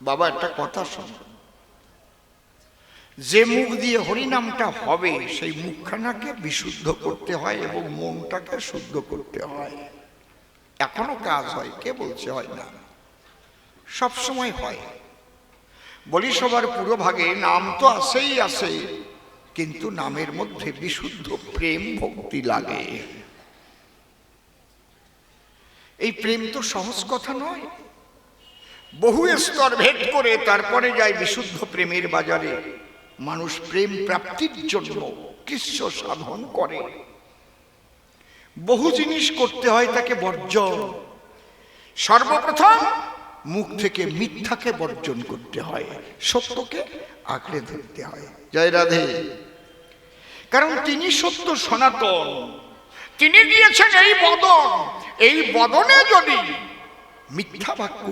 বাবা একটা কথা শোন, যে মুখ দিয়ে হরিনামটা হবে সেই মুখখানাকে বিশুদ্ধ করতে হয় এবং মনটাকে শুদ্ধ করতে হয়। এখনো কাজ হয়, কে বলছে হয় না? সব সময় হয়। বলি সবার পুরো ভাগে নাম তো আসেই আসে, কিন্তু নামের মধ্যে বিশুদ্ধ প্রেম ভক্তি লাগে। এই প্রেম তো সহজ কথা নয়, বহু স্তর ভেদ করে তারপরে যায় বিশুদ্ধ প্রেমের বাজারে। মানুষ প্রেম প্রাপ্তির জন্য কৃচ্ছ সাধন করে, বহু জিনিস করতে হয় তাকে বর্জন। সর্বপ্রথম মুখ থেকে মিথ্যাকে বর্জন করতে হয়, সত্যকে আঁকড়ে ধরতে হয়। জয় রাধে। কারণ তিনি সত্য সনাতন, তিনি দিয়েছেন এই বদন। এই বদনে যদি মিথ্যা বাক্য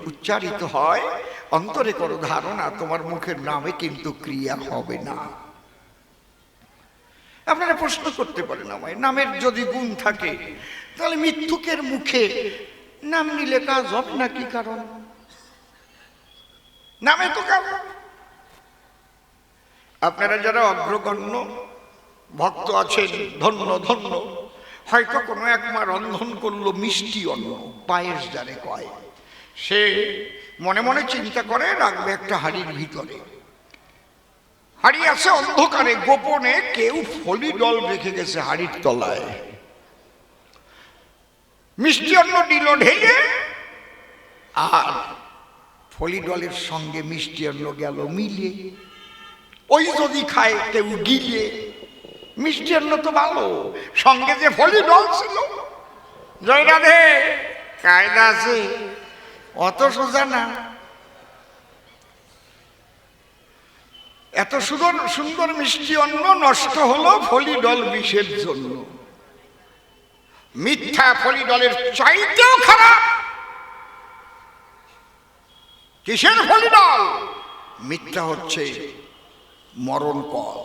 উচ্চারিত হয়, অন্তরে করো ধারণা তোমার মুখের নামে কিন্তু ক্রিয়া হবে না। আপনারা প্রশ্ন করতে পারেন আমায়, নামের যদি গুণ থাকে তাহলে মিথ্যুকের মুখে নাম নিলে কাজ হবে না? কি কারণ? নামে তো কাজ। আপনারা যারা অগ্রগণ্য ভক্ত আছেন, ধন্য ধন্য। হয়তো কোনো এক মা রন্ধন করলো মিষ্টি অন্ন, পায়েস যারে কয়, সে মনে মনে চিন্তা করে রাখবে একটা হাড়ির ভিতরে। হাড়ি আছে অন্ধকারে, গোপনে কেউ ফলি ডল রেখে গেছে হাড়ির তলায়। মিষ্টি অন্ন দিল ঢেলে, আর ফলি ডলের সঙ্গে মিষ্টি অন্ন গেল মিলে। ওই যদি খায় কেউ গিলে, মিষ্টি অন্ন তো ভালো, সঙ্গে যে ফলি ডল ছিল। জয় রাধে। কায়দা আছে, অত সোজা না। এত সুন্দর সুন্দর মিষ্টি অন্ন নষ্ট হলো ফলি ডল বিষের জন্য। মিথ্যা ফলি ডলের চাইতেও খারাপ। কিসের ফলি ডল? মিথ্যা হচ্ছে মরণ কল।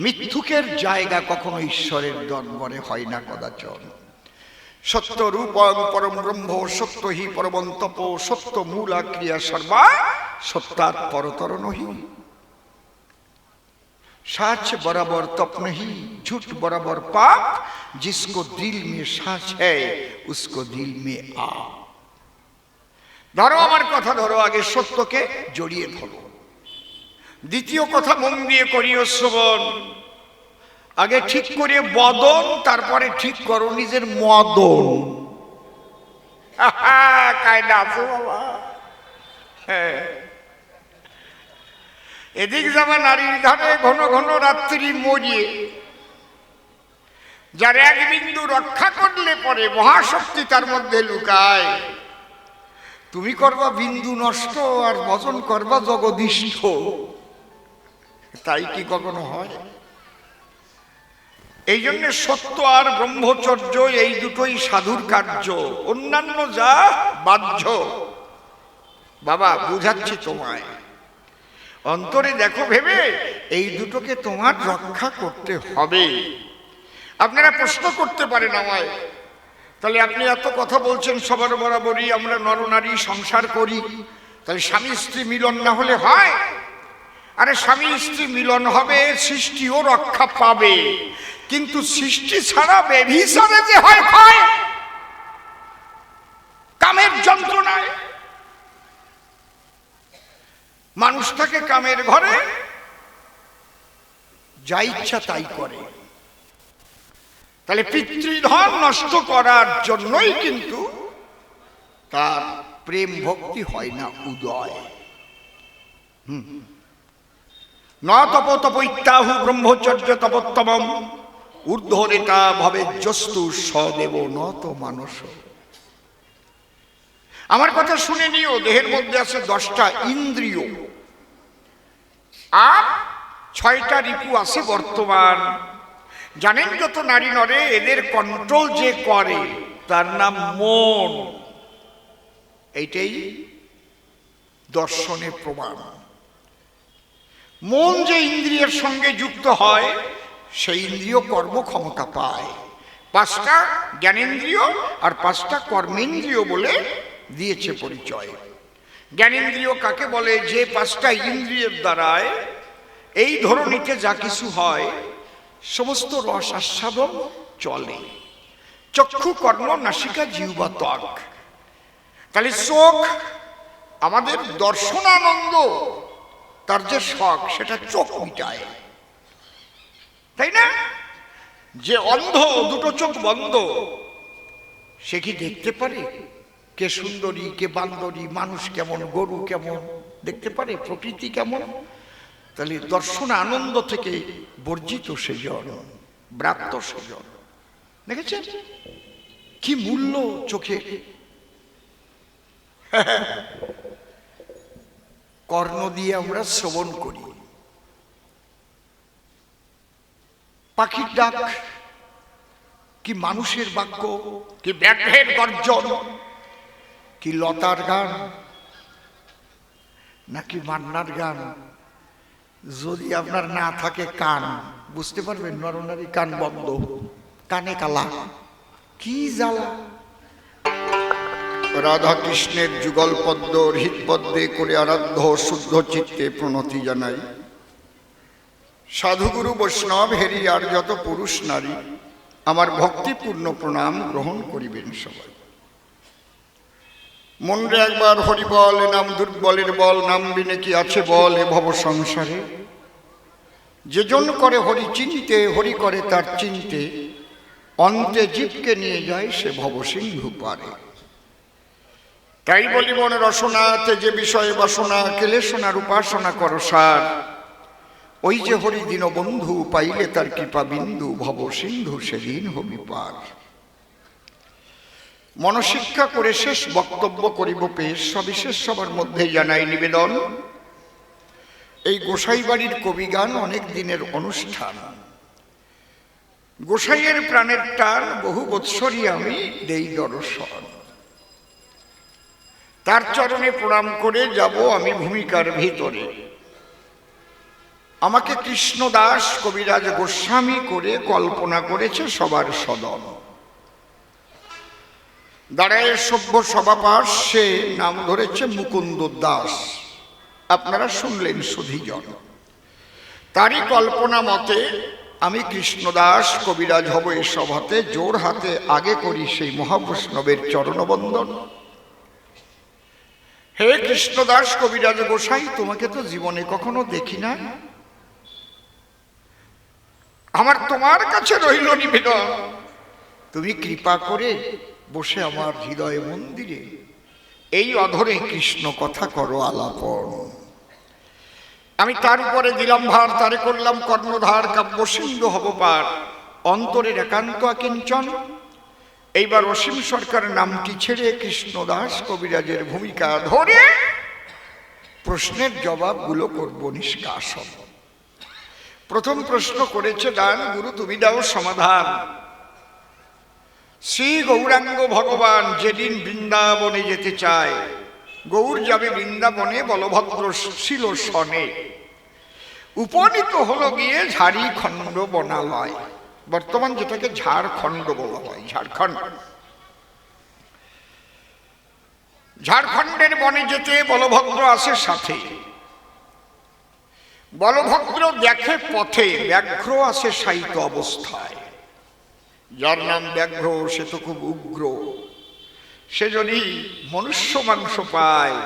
মিথ্যুকের জায়গা কখনো ঈশ্বরের দরবারে হয় না কদাচন। সত্য রূপং পরম ব্রহ্ম সত্য হি পরমং তপ সত্য মূলা ক্রিয়া সর্বা সত্যাৎ পরতর নহি। साच बराबर तप नहीं, झूठ बराबर पाप, जिसको दिल में सांस है उसको दिल में आ। ধরো আমার কথা ধরো, আগে সত্যকে জড়িয়ে ধরো। দ্বিতীয় কথা মন দিয়ে করিও শ্রবণ। আগে ঠিক করে বদন, তারপরে ঠিক করো নিজের মদন। কায়দা আছে বাবা। হ্যাঁ, এদিক যাবে নারীর ধারে ঘন ঘন রাত্রি মরিয়ে, যার এক বিন্দু রক্ষা করলে পরে মহাশক্তি তার মধ্যে লুকায়। তুমি করবা বিন্দু নষ্ট আর ভজন করবা জগদীষ্ঠ, তাই কি কখনো হয়? এই জন্য সত্য আর ব্রহ্মচর্য এই দুটোই সাধুর কার্য, অন্যান্য যা বাহ্য। বাবা বুঝাচ্ছি তোমায়, অন্তরে দেখো ভেবে এই দুটোকে তোমার রক্ষা করতে হবে। আপনারা প্রশ্ন করতে পারেন আমায়, তাহলে আপনি এত কথা বলছেন সবার বরাবরই আমরা নরনারী সংসার করি, তাহলে স্বামী স্ত্রী মিলন না হলে হয়? আরে স্বামী স্ত্রী মিলন হবে, সৃষ্টিও রক্ষা পাবে, কিন্তু সৃষ্টি ছাড়া ব্যভিচারে যে হয় হয় কামের যন্ত্রণায়। মানুষ থাকে কামের ঘরে, যা ইচ্ছা তাই করে। তাহলে পিতৃধন নষ্ট করার জন্যই কিন্তু তার প্রেম ভক্তি হয় না উদয়। ন তপ তপৈত্যাহু ব্রহ্মচর্য তপোত্তমম ঊর্ধ্বরেতা ভবে জস্তু সদেব নত মানস। আমার কথা শুনে নিও, দেহের মধ্যে আছে 10টা ইন্দ্রিয় আর 6টা রিপু আছে বর্তমান। জানেন যত নারী নরে এদের কন্ট্রোল যে করে তার নাম মন। এইটাই দর্শনে প্রমাণ। মন যে ইন্দ্রিয়ের সঙ্গে যুক্ত হয় সেই ইন্দ্রিয় কর্মক্ষমতা পায়। 5টা জ্ঞানেন্দ্রিয় আর 5টা কর্মেন্দ্রিয় বলে দিয়েছে পরিচয়। জ্ঞানেন্দ্রিয় কাকে বলে? যে পাঁচটা ইন্দ্রিয়ের দ্বারায় এই ধরনীতে যা কিছু হয় সমস্ত রস আস্বাদন চলে। চক্ষু, কর্ণ, নাসিকা, জিহ্বা, ত্বক। তাহলে চোখ আমাদের দর্শনানন্দ, তার যে শখ সেটা চোখ মিটায়, তাই না? যে অন্ধ, দুটো চোখ বন্ধ, সে কি দেখতে পারে কে সুন্দরী কে বান্দরী, মানুষ কেমন গরু কেমন দেখতে পারে, প্রকৃতি কেমন? তাহলে দর্শন আনন্দ থেকে বর্জিত সেজন, ব্রাত্য সেজন। দেখেছেন কি মূল্য চোখে? কর্ণ দিয়ে আমরা শ্রবণ করি, পাখির ডাক কি মানুষের বাক্য, কি ব্যাঘ্রের গর্জন, কি লতার গান নাকি মান্নার গান। যদি আপনার না থাকে কান, বুঝতে পারবেন নরনারী কান বন্ধ, কানে কালা, কি জ্বালা। রাধা কৃষ্ণের যুগল পদ্ম হৃৎপদ্মে করে আরাধ্য শুদ্ধ চিত্তে প্রণতি জানাই। সাধুগুরু বৈষ্ণব হেরি আর যত পুরুষ নারী আমার ভক্তিপূর্ণ প্রণাম গ্রহণ করিবেন সবাই। মনরে একবার হরি বল, নাম দুর্বলের বল, নাম বিনে কি আছে বল এ ভব সংসারে। যেজন করে হরি চিনতে, হরি করে তার চিনতে, অন্তে জীবকে নিয়ে যায় সে ভব সিন্ধু পারে। তাই বলি মন রসনাতে যে বিষয়ে বাসনা, কেলেশনার উপাসনা করো সার। ওই যে হরি দীন বন্ধু পাইলে তার কৃপা বিন্দু, ভব সিন্ধু সেদিন হবি পার। মনশিক্ষা করে শেষ বক্তব্য করিব পেশ, সবিশেষ সবার মধ্যে জানাই নিবেদন। এই গোসাই বাড়ির কবিগান অনেক দিনের অনুষ্ঠান। গোসাইয়ের প্রাণের টান বহু বৎসরই আমি দেই দর্শন। তার চরণে প্রণাম করে যাব আমি ভূমিকার ভিতরে। আমাকে কৃষ্ণদাস কবিরাজ গোস্বামী করে কল্পনা করেছে সবার সদন। দাঁড়ায় সভ্য সভাপাশ, সে নাম ধরেছে মুকুন্দ দাস। আপনারা শুনলেন সুধীজন। তারই কল্পনা মতে আমি কৃষ্ণদাস কবিরাজ হব এ সভাতে। জোর হাতে আগে করি সেই মহাবৈষ্ণবের চরণবন্দন। হে কৃষ্ণদাস কবিরাজ গোসাই, তোমাকে তো জীবনে কখনো দেখি না। আমার তোমার কাছে রইল নিবেদন, তুমি কৃপা করে বসে আমার হৃদয় মন্দিরে এই অধরে কৃষ্ণ কথা করো আলাপন। আমি তার উপরে দিলাম ভার, তারে করলাম কর্ণধার, কাব্য সিন্ধু হব পার, অন্তরের একান্ত আকিঞ্চন। এইবার অসীম সরকার নামটি ছেড়ে কৃষ্ণদাস কবিরাজের ভূমিকা ধরে প্রশ্নের জবাবগুলো করব নিষ্কাশন। প্রথম প্রশ্ন করেছে দান, গুরু তুমি দাও সমাধান। শ্রী গৌরাঙ্গ ভগবান যেদিন বৃন্দাবনে যেতে চায়, গৌর যাবে বৃন্দাবনে, বলভদ্র ছিল সনে। উপনীত হলো গিয়ে ঝাড়িখণ্ড বনালয়, বর্তমান যেটাকে ঝাড়খণ্ড বলা হয়, ঝাড়খণ্ড। ঝাড়খণ্ডের বনে যেতে বলভদ্র আসে সাথে। বলভদ্র দেখে পথে ব্যাঘ্র আসে শায়িত অবস্থায়। যার নাম ব্যাঘ্র সে তো খুব উগ্র। সে যদি মনুষ্য মাংস পায়,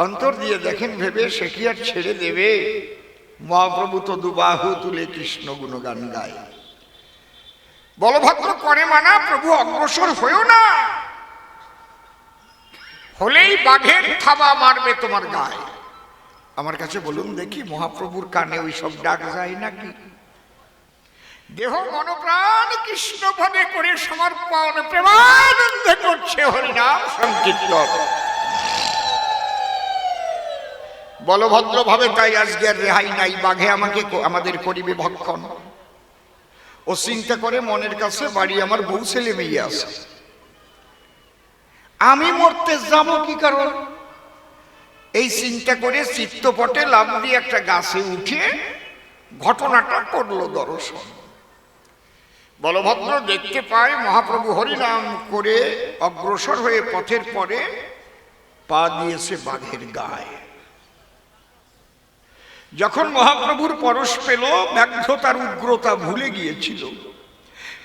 অন্তর দিয়ে দেখেন ভেবে সে কি আর ছেড়ে দেবে? মহাপ্রভু তো দুবাহু তুলে কৃষ্ণ গুণগান গায়। বলভদ্র করে মানা, প্রভু অগ্রসর হয়েও না, হলেই বাঘের থাবা মারবে তোমার গায়ে। আমার কাছে বলুন দেখি, মহাপ্রভুর কানে ওই সব ডাক যায় নাকি? দেহ মনপ্রাণ কৃষ্ণ পদে করে সমর্পণ, প্রেমানন্দে করছে হরিনাম সংকীর্তন। বলভদ্র ভাবে তাই আজকে আর রেহাই নাই, বাঘে আমাদের করিবে ভক্ষণ। ও চিন্তা করে মনের কাছে, বাড়ি আমার বউ ছেলে মেয়ে আছে, আমি মরতে যাব কি কারণ? এই চিন্তা করে চিত্তপটে লাভ দিয়ে একটা গাছে উঠে ঘটনাটা করলো দর্শন। বলভদ্র দেখতে পায় মহাপ্রভু হরিনাম করে অগ্রসর হয়ে পথের পরে পা দিয়েছে বাঘের গায়ে। যখন মহাপ্রভুর পরশ পেল, ব্যাঘ্র তার উগ্রতা ভুলে গিয়েছিল।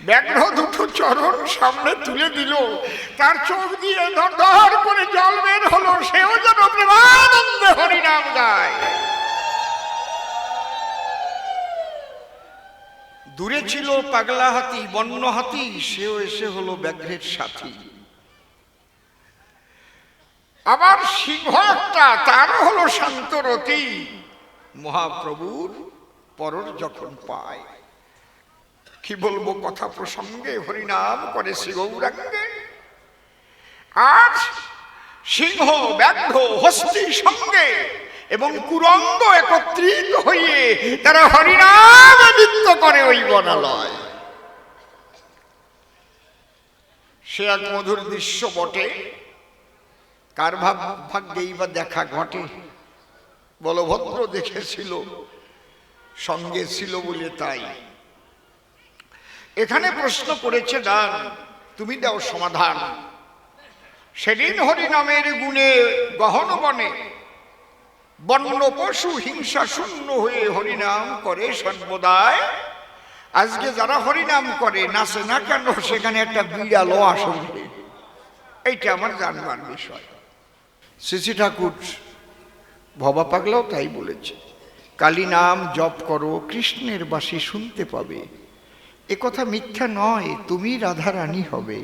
ব্যাঘ্র দুটো চরণ সামনে তুলে দিল, তার চোখ দিয়ে ধর ধর করে জল বের হলো, সেও যেন প্রেমানন্দে হরিনাম গায়। দূরে ছিল পাগলা হাতি, বন্য হাতি, সেও এসে হলো ব্যাঘ্রের সাথী। আবার সিংহ একটা, তারও হলো শান্তরতি। মহাপ্রভুর পরশ যখন পায়, কি বলবো কথা প্রসঙ্গে, হরিনাম করে শ্রী গৌরাঙ্গে। আর সিংহ, ব্যাঘ্র, হস্তি সঙ্গে এবং কুরঙ্গ একত্রিত হয়ে তারা হরিনাম নৃত্য করে ওই বনালয়। সে এক মধুর দৃশ্য বটে। কার ভাগ্যেই বা দেখা ঘটে। বলভদ্র দেখেছিল, সঙ্গে ছিল বলে তাই। এখানে প্রশ্ন করেছে দান, তুমি দাও সমাধান। সেদিন হরিনামের গুণে গহন বনে বন্য পশু হিংসা শূন্য হয়ে হরিনাম করে সর্বদাই। আজকে যারা হরিনাম করে নাচে না কেন, সেখানে একটা বিড়ালও আসবে। এইটা আমার জানবার বিষয়। শ্রী ঠাকুর ভবা পাগলাও তাই বলেছে, কালী নাম জপ করো, কৃষ্ণের বাসি শুনতে পাবে। এ কথা মিথ্যা নয়, তুমি রাধা রানী হবে।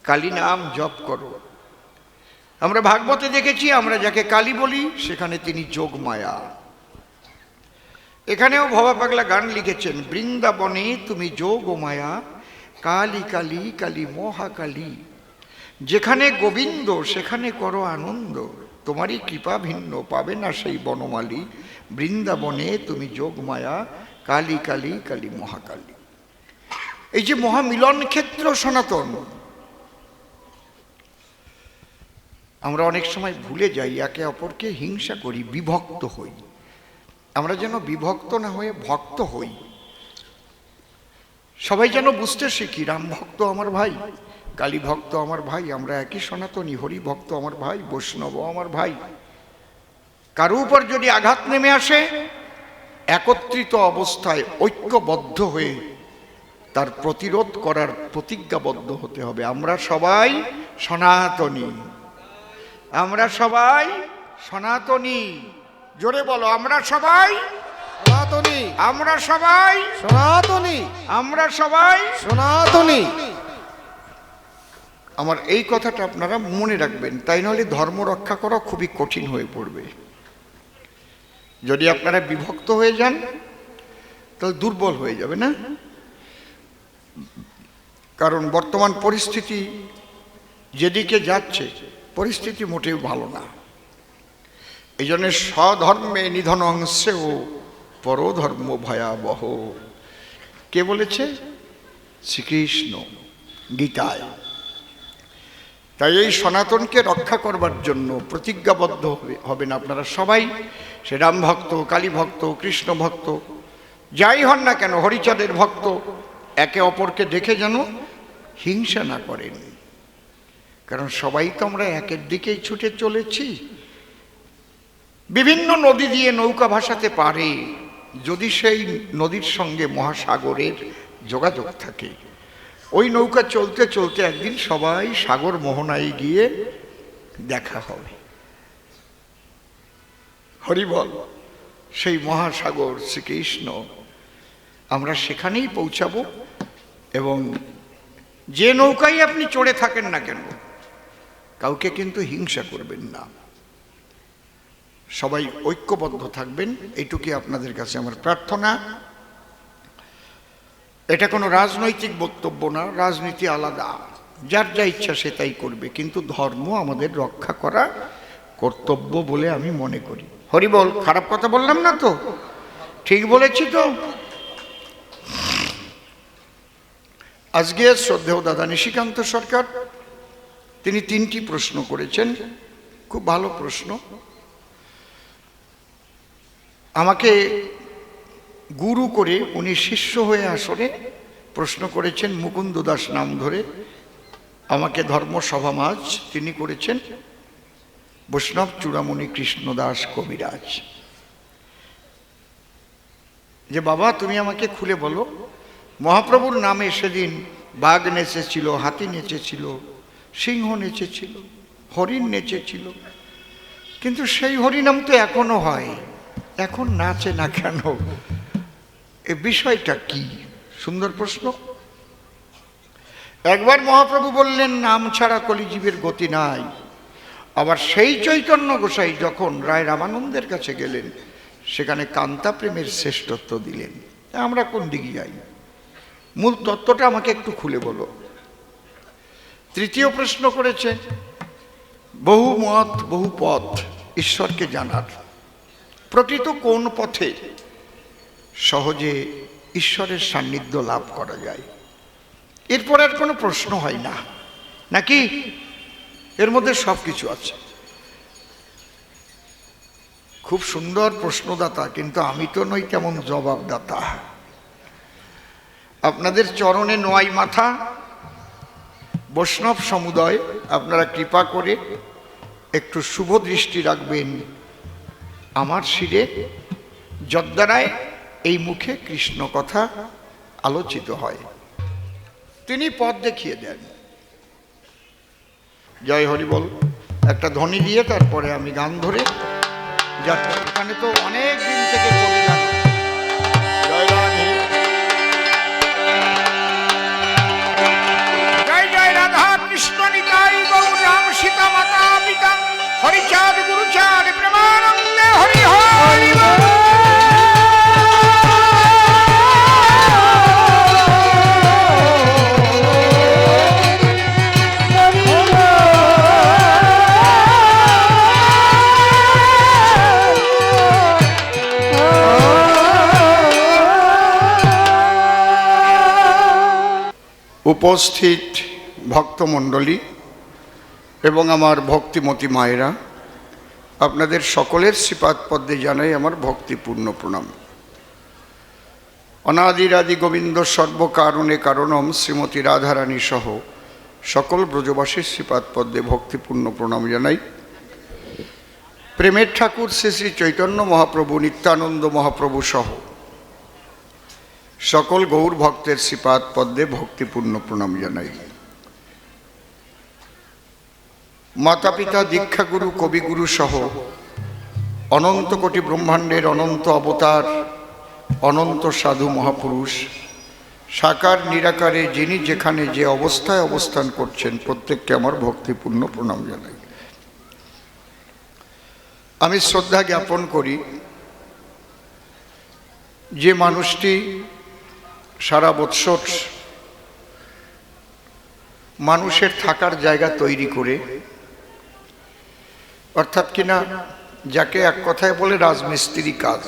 কালী নাম জপ করো। আমরা ভাগবতে দেখেছি, আমরা যাকে কালী বলি সেখানে তিনি যোগমায়া। এখানেও ভবা পাগলা গান লিখেছেন, বৃন্দাবনে তুমি যোগমায়া, কালী কালী কালী মহাকালী। যেখানে গোবিন্দ সেখানে করো আনন্দ, তোমারই কৃপা ভিন্ন পাবে না সেই বনমালী। বৃন্দাবনে তুমি যোগমায়া, কালী কালী কালী মহাকালী। এই যে মহামিলন ক্ষেত্র সনাতন, আমরা অনেক সময় ভুলে যাই, একে অপরকে হিংসা করি, বিভক্ত হই। আমরা যেন বিভক্ত না হয়ে ভক্ত হই। সবাই যেন বুঝতে শিখি, রাম ভক্ত আমার ভাই, কালী ভক্ত আমার ভাই, আমরা একই সনাতনী। হরি ভক্ত আমার ভাই, বৈষ্ণব আমার ভাই। কারো উপর যদি আঘাত নেমে আসে, একত্রিত অবস্থায় ঐক্যবদ্ধ হয়ে তার প্রতিরোধ করার প্রতিজ্ঞাবদ্ধ হতে হবে। আমরা সবাই সনাতনী, আমরা সবাই সনাতনী। জোরে বলো, আমরা সবাই সনাতনী, আমরা সবাই সনাতনী, আমরা সবাই সনাতনী। আমার এই কথাটা আপনারা মনে রাখবেন, তাই নাহলে ধর্ম রক্ষা করা খুবই কঠিন হয়ে পড়বে। যদি আপনারা বিভক্ত হয়ে যান তাহলে দুর্বল হয়ে যাবে না? কারণ বর্তমান পরিস্থিতি যেদিকে যাচ্ছে, পরিস্থিতি মোটেও ভালো না। এই জন্য স্বধর্মে নিধনংশেও পরধর্ম ভয়াবহ। কে বলেছে? শ্রীকৃষ্ণ গীতায়। তাই এই সনাতনকে রক্ষা করবার জন্য প্রতিজ্ঞাবদ্ধ হবেন আপনারা সবাই। সে রাম ভক্ত, কালী ভক্ত, কৃষ্ণ ভক্ত, যাই হন না কেন, হরিচাঁদের ভক্ত, একে অপরকে দেখে যেন হিংসা না করেন। কারণ সবাই তো আমরা একের দিকেই ছুটে চলেছি। বিভিন্ন নদী দিয়ে নৌকা ভাসাতে পারে, যদি সেই নদীর সঙ্গে মহাসাগরের যোগাযোগ থাকে। ওই নৌকা চলতে চলতে একদিন সবাই সাগর মোহনায় গিয়ে দেখা হবে। হরিবল, সেই মহাসাগর শ্রীকৃষ্ণ, আমরা সেখানেই পৌঁছাবো। এবং যে নৌকায় আপনি চড়ে থাকেন না কেন, কাউকে কিন্তু হিংসা করবেন না, সবাই ঐক্যবদ্ধ থাকবেন। এইটুকুই আপনাদের কাছে আমার প্রার্থনা। এটা কোনো রাজনৈতিক বক্তব্য না, রাজনীতি আলাদা, যার যা ইচ্ছা সে তাই করবে, কিন্তু ধর্ম আমাদের রক্ষা করা কর্তব্য বলে আমি মনে করি। হরিবল, খারাপ কথা বললাম না তো? ঠিক বলেছি তো? আজকে শ্রদ্ধেয় দাদা নিশিকান্ত সরকার, তিনি 3টি প্রশ্ন করেছেন, খুব ভালো প্রশ্ন। আমাকে গুরু করে উনি শিষ্য হয়ে আসরে প্রশ্ন করেছেন, মুকুন্দ দাস নাম ধরে। আমাকে ধর্মসভা মাঝ তিনি করেছেন। বৈষ্ণব চূড়ামণি কৃষ্ণদাস কবিরাজ, যে বাবা তুমি আমাকে খুলে বলো, মহাপ্রভুর নামে সেদিন বাঘ নেচেছিল, হাতি নেচেছিল, সিংহ নেচেছিল, হরিণ নেচেছিল, কিন্তু সেই হরিনাম তো এখনো হয়, এখন নাচে না কেন? এ বিষয়টা কি? সুন্দর প্রশ্ন। একবার মহাপ্রভু বললেন নাম ছাড়া কলিজীবের গতি নাই। আবার সেই চৈতন্য গোসাই যখন রায় রামানন্দের কাছে গেলেন, সেখানে কান্তা প্রেমের শ্রেষ্ঠত্ব দিলেন। আমরা কোন দিকে যাই? মূল তত্ত্বটা আমাকে একটু খুলে বলো। তৃতীয় প্রশ্ন করেছে, বহু মত বহু পথ ঈশ্বরকে জানার, প্রকৃত কোন পথে সহজে ঈশ্বরের সান্নিধ্য লাভ করা যায়? এরপর আর কোনো প্রশ্ন হয় না নাকি? এর মধ্যে সব কিছু আছে। খুব সুন্দর প্রশ্নদাতা, কিন্তু আমি তো নই তেমন জবাবদাতা। আপনাদের চরণে নোয়াই মাথা। বৈষ্ণব সমুদয় আপনারা কৃপা করে একটু শুভ দৃষ্টি রাখবেন আমার শিরে, যদ্বারায় এই মুখে কৃষ্ণ কথা আলোচিত হয়। তিনি পথ দেখিয়ে দেন। জয় হরি বল। একটা ধ্বনি দিয়ে তারপরে আমি গান ধরে যাত্রা। এখানে তো অনেক দিন থেকে চলে যান। জয় রাধে, জয় জয় রাধা কৃষ্ণ নিতাই গৌর রাম সীতা মাতা পিতা হরিচাঁদ গুরুচাঁদ প্রেমানন্দে হরি হরি বল। উপস্থিত ভক্তমণ্ডলী এবং আমার ভক্তিমতী মায়েরা, আপনাদের সকলের শ্রীপাদ পদ্মে জানাই আমার ভক্তিপূর্ণ প্রণাম। অনাদিরাদি গোবিন্দ সর্বকারণে কারণম শ্রীমতী রাধারানী সহ সকল ব্রজবাসীর শ্রীপাদ পদ্মে ভক্তিপূর্ণ প্রণাম জানাই। প্রেমের ঠাকুর শ্রী শ্রী চৈতন্য মহাপ্রভু, নিত্যানন্দ মহাপ্রভু সহ সকল গৌর ভক্তের শ্রীপাদ পদ্মে ভক্তিপূর্ণ প্রণাম জানাই। মাতা পিতা, দীক্ষাগুরু, কবিগুরু সহ অনন্ত কোটি ব্রহ্মাণ্ডের অনন্ত অবতার, অনন্ত সাধু মহাপুরুষ, সাকার নিরাকারে যিনি যেখানে যে অবস্থায় অবস্থান করছেন, প্রত্যেককে আমার ভক্তিপূর্ণ প্রণাম জানাই। আমি শ্রদ্ধা জ্ঞাপন করি যে মানুষটি সারা বৎসর মানুষের থাকার জায়গা তৈরি করে, অর্থাৎ কিনা যাকে এক কথায় বলে রাজমিস্ত্রি কাজ,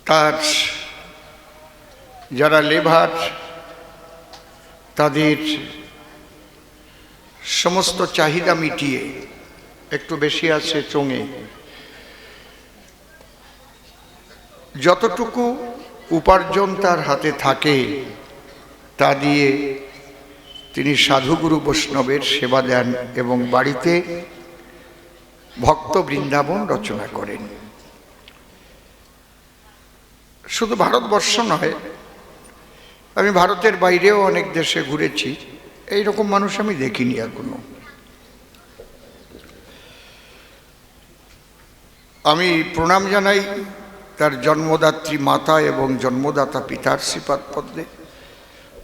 তার যারা লেবার তাদের সমস্ত চাহিদা মিটিয়ে, একটু বেশি আছে চোঙে, যতটুকু উপার্জন তার হাতে থাকে তা দিয়ে তিনি সাধুগুরু বৈষ্ণবের সেবা দেন এবং বাড়িতে ভক্ত বৃন্দাবন রচনা করেন। শুধু ভারতবর্ষ নয়, আমি ভারতের বাইরেও অনেক দেশে ঘুরেছি, এই রকম মানুষ আমি দেখিনি এখনো। আমি প্রণাম জানাই তার জন্মদাত্রী মাতা এবং জন্মদাতা পিতার শ্রীপাদ পদ্মে।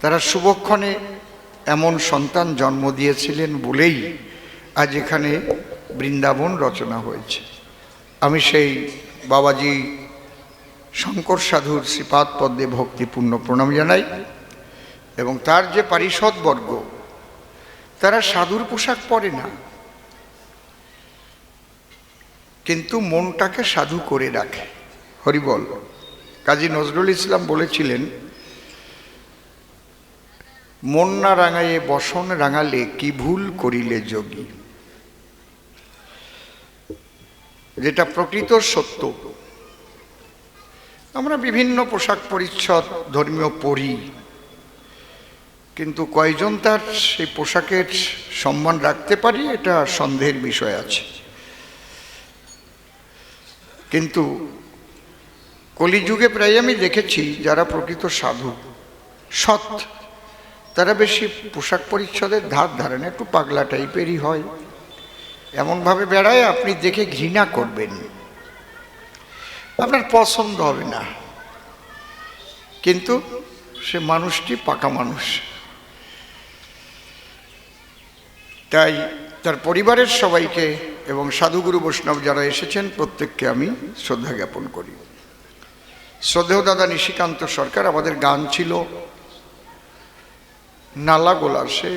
তারা শুভক্ষণে এমন সন্তান জন্ম দিয়েছিলেন বলেই আজ এখানে বৃন্দাবন রচনা হয়েছে। আমি সেই বাবাজি শঙ্কর সাধুর শ্রীপাদ পদ্মে ভক্তিপূর্ণ প্রণাম জানাই এবং তার যে পারিষদবর্গ, তারা সাধুর পোশাক পরে না, কিন্তু মনটাকে সাধু করে রাখে। হরিবল। কাজী নজরুল ইসলাম বলেছিলেন, মন না রাঙায়ে বসন রাঙালে কি ভুল করিলে যোগী, যেটা প্রকৃত সত্য। আমরা বিভিন্ন পোশাক পরিচ্ছদ ধর্মীয় পরি, কিন্তু কয়জন তার সেই পোশাকের সম্মান রাখতে পারি এটা সন্দেহের বিষয় আছে। কিন্তু কলিযুগে প্রায় আমি দেখেছি যারা প্রকৃত সাধু সৎ তারা বেশি পোশাক পরিচ্ছদের ধার ধারে না, একটু পাগলা টাইপেরই হয়, এমনভাবে বেড়ায় আপনি দেখে ঘৃণা করবেন, আপনার পছন্দ হবে না, কিন্তু সে মানুষটি পাকা মানুষ। তাই তার পরিবারের সবাইকে এবং সাধুগুরু বৈষ্ণব যারা এসেছেন প্রত্যেককে আমি শ্রদ্ধা জ্ঞাপন করি। শ্রদ্ধেয় দাদা নিশিকান্ত সরকার, আমাদের গান ছিল নালাগোলা, সে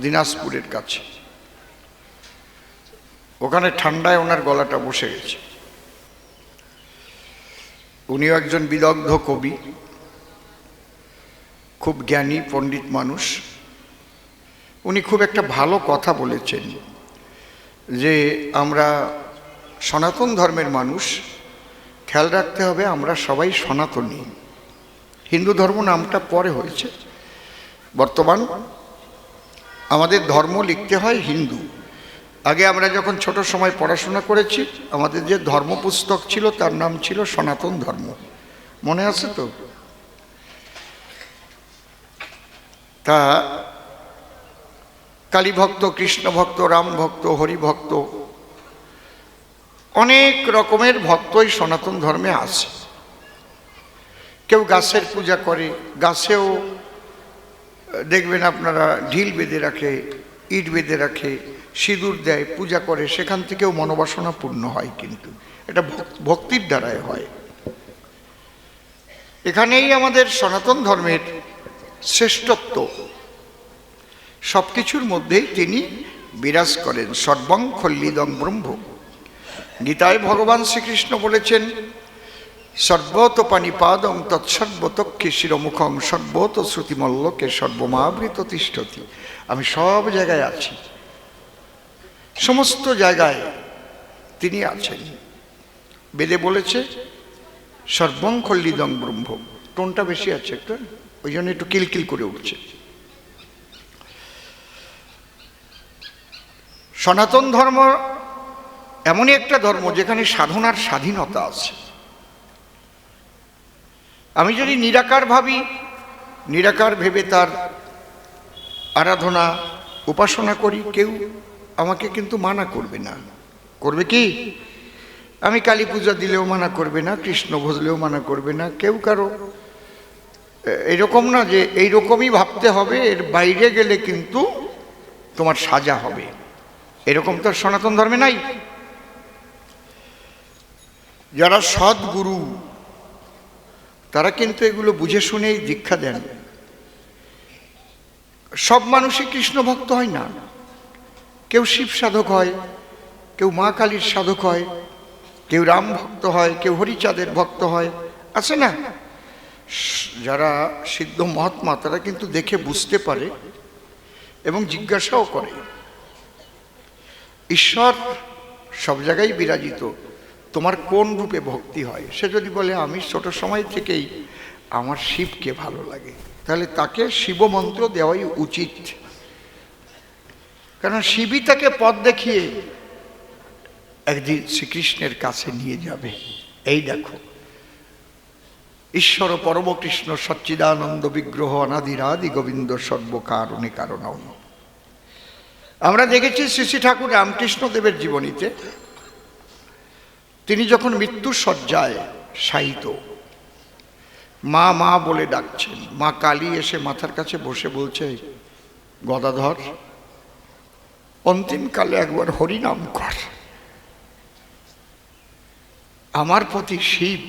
দিনাজপুরের কাছে, ওখানে ঠান্ডায় ওনার গলাটা বসে গেছে। উনিও একজন বিদগ্ধ কবি, খুব জ্ঞানী পণ্ডিত মানুষ। উনি খুব একটা ভালো কথা বলেছেন যে আমরা সনাতন ধর্মের মানুষ, খেয়াল রাখতে হবে আমরা সবাই সনাতনী। হিন্দু ধর্ম নামটা পরে হয়েছে, বর্তমান আমাদের ধর্ম লিখতে হয় হিন্দু। আগে আমরা যখন ছোট সময় পড়াশোনা করেছি আমাদের যে ধর্ম পুস্তক ছিল তার নাম ছিল সনাতন ধর্ম, মনে আছে তো? তা কালী ভক্ত, কৃষ্ণ ভক্ত, রাম ভক্ত, হরি ভক্ত, অনেক রকমের ভক্তই সনাতন ধর্মে আছে। কেউ গাছের পূজা করে, গাছেও দেখবেন আপনারা ঢিল বেঁধে রাখে, ইট বেঁধে রাখে, সিঁদুর দেয়, পূজা করে, সেখান থেকেও মনোবাসনা পূর্ণ হয়, কিন্তু এটা ভক্তির দ্বারাই হয়। এখানেই আমাদের সনাতন ধর্মের শ্রেষ্ঠত্ব, সব কিছুর মধ্যেই তিনি বিরাজ করেন। সর্বং খল্লিদং ব্রহ্ম। গীতায় ভগবান শ্রীকৃষ্ণ বলেছেন সর্বত পাণিপাদং তৎসর্বতক্ষে শিরমুখং সর্বত শ্রুতিমল্লকে সর্বমাবৃত তিষ্ঠতি। আমি সব জায়গায় আছি, সমস্ত জায়গায় তিনি আছেন। বেদে বলেছে সর্বং খল্লিদং ব্রহ্ম, টোনটা বেশি আছে একটু, ওই জন্য একটু কিলকিল করে উঠছে। সনাতন ধর্ম এমনই একটা ধর্ম যেখানে সাধনার স্বাধীনতা আছে। আমি যদি নিরাকার ভাবি, নিরাকার ভেবে তার আরাধনা উপাসনা করি, কেউ আমাকে কিন্তু মানা করবে না। করবে কি? আমি কালী পূজা দিলেও মানা করবে না, কৃষ্ণ ভজলেও মানা করবে না, কেউ কারো এরকম না যে এইরকমই ভাবতে হবে, এর বাইরে গেলে কিন্তু তোমার সাজা হবে, এরকম তো সনাতন ধর্মে নাই। যারা সদ্গুরু তারা কিন্তু এগুলো বুঝে শুনেই দীক্ষা দেন। সব মানুষই কৃষ্ণ ভক্ত হয় না, কেউ শিব সাধক হয়, কেউ মা কালীর সাধক হয়, কেউ রাম ভক্ত হয়, কেউ হরিচাঁদের ভক্ত হয়, আছে না? যারা সিদ্ধ মহাত্মা তারা কিন্তু দেখে বুঝতে পারে এবং জিজ্ঞাসাও করে। ঈশ্বর সব জায়গায় বিরাজিত, তোমার কোন রূপে ভক্তি হয়? সে যদি বলে আমি ছোট সময় থেকেই আমার শিবকে ভালো লাগে, তাহলে তাকে শিব মন্ত্র দেওয়াই উচিত, কারণ শিবই তাকে পথ দেখিয়ে একদিন শ্রীকৃষ্ণের কাছে নিয়ে যাবে। এই দেখো, ঈশ্বর পরম কৃষ্ণ সচ্চিদানন্দ বিগ্রহ অনাদিরাদি গোবিন্দ সর্বকারণে কারণ। আমরা দেখেছি শ্রী শ্রী ঠাকুর রামকৃষ্ণ দেবের জীবনীতে তিনি যখন মৃত্যুর শয্যায় শায়িত, মা মা বলে ডাকছেন, মা কালী এসে মাথার কাছে বসে বলছে গদাধর অন্তিমকালে একবার হরিনাম কর। আমার প্রতি শিব,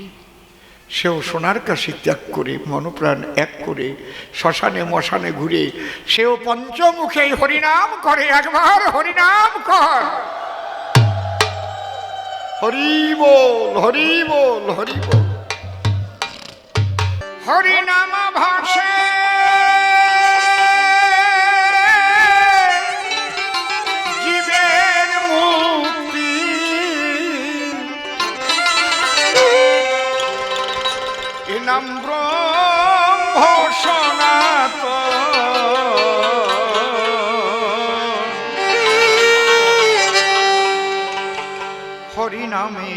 সেও সোনার কাশি ত্যাগ করে মনপ্রাণ এক করে শ্মশানে মশানে ঘুরে সেও পঞ্চমুখে হরিনাম করে, একবার হরিনাম কর। হরি বল, হরি বল, হরি বল। হরিনাম ভাসে জীবের মুক্তি, এ নাম ব্রহ্ম সনাতন। হরি নামে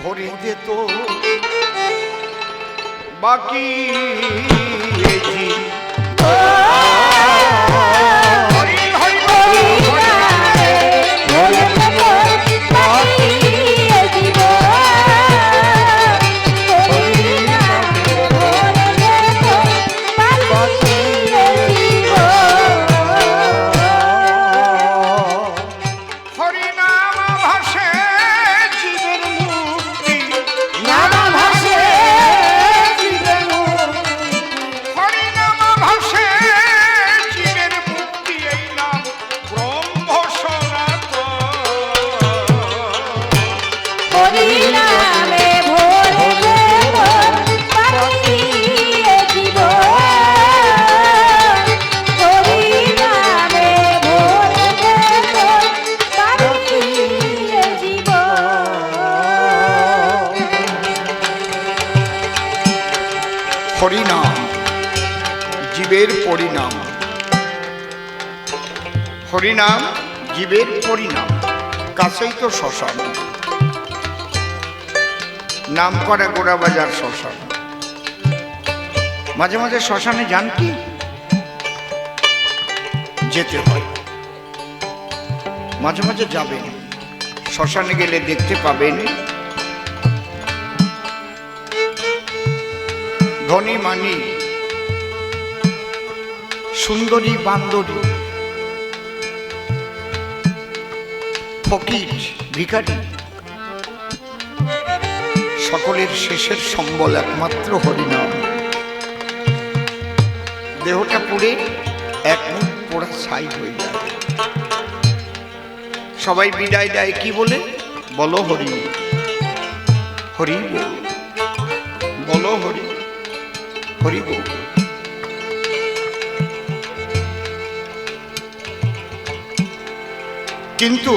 ভরে যেত বাকি হরিনাম জীবের পরিণাম, হরিনাম জীবের পরিণাম। কাছেই তো শ্মশান, নাম করা গোড়াবাজার শ্মশান। মাঝে মাঝে শ্মশানে যান কি? যেতে হয়, মাঝে মাঝে যাবেন। শ্মশানে গেলে দেখতে পাবেন ধনী মানি, সুন্দরী বান্দরী, ফকির ভিখারি, সকলের শেষের সম্বল একমাত্র হরিনাম। দেহটা পুড়ে এক মুখ পোড়া ছাই হয়ে যায়। সবাই বিদায় দেয় কি বলে? বলো হরি, হরি বল, বলো হরি, হরি বল। কিন্তু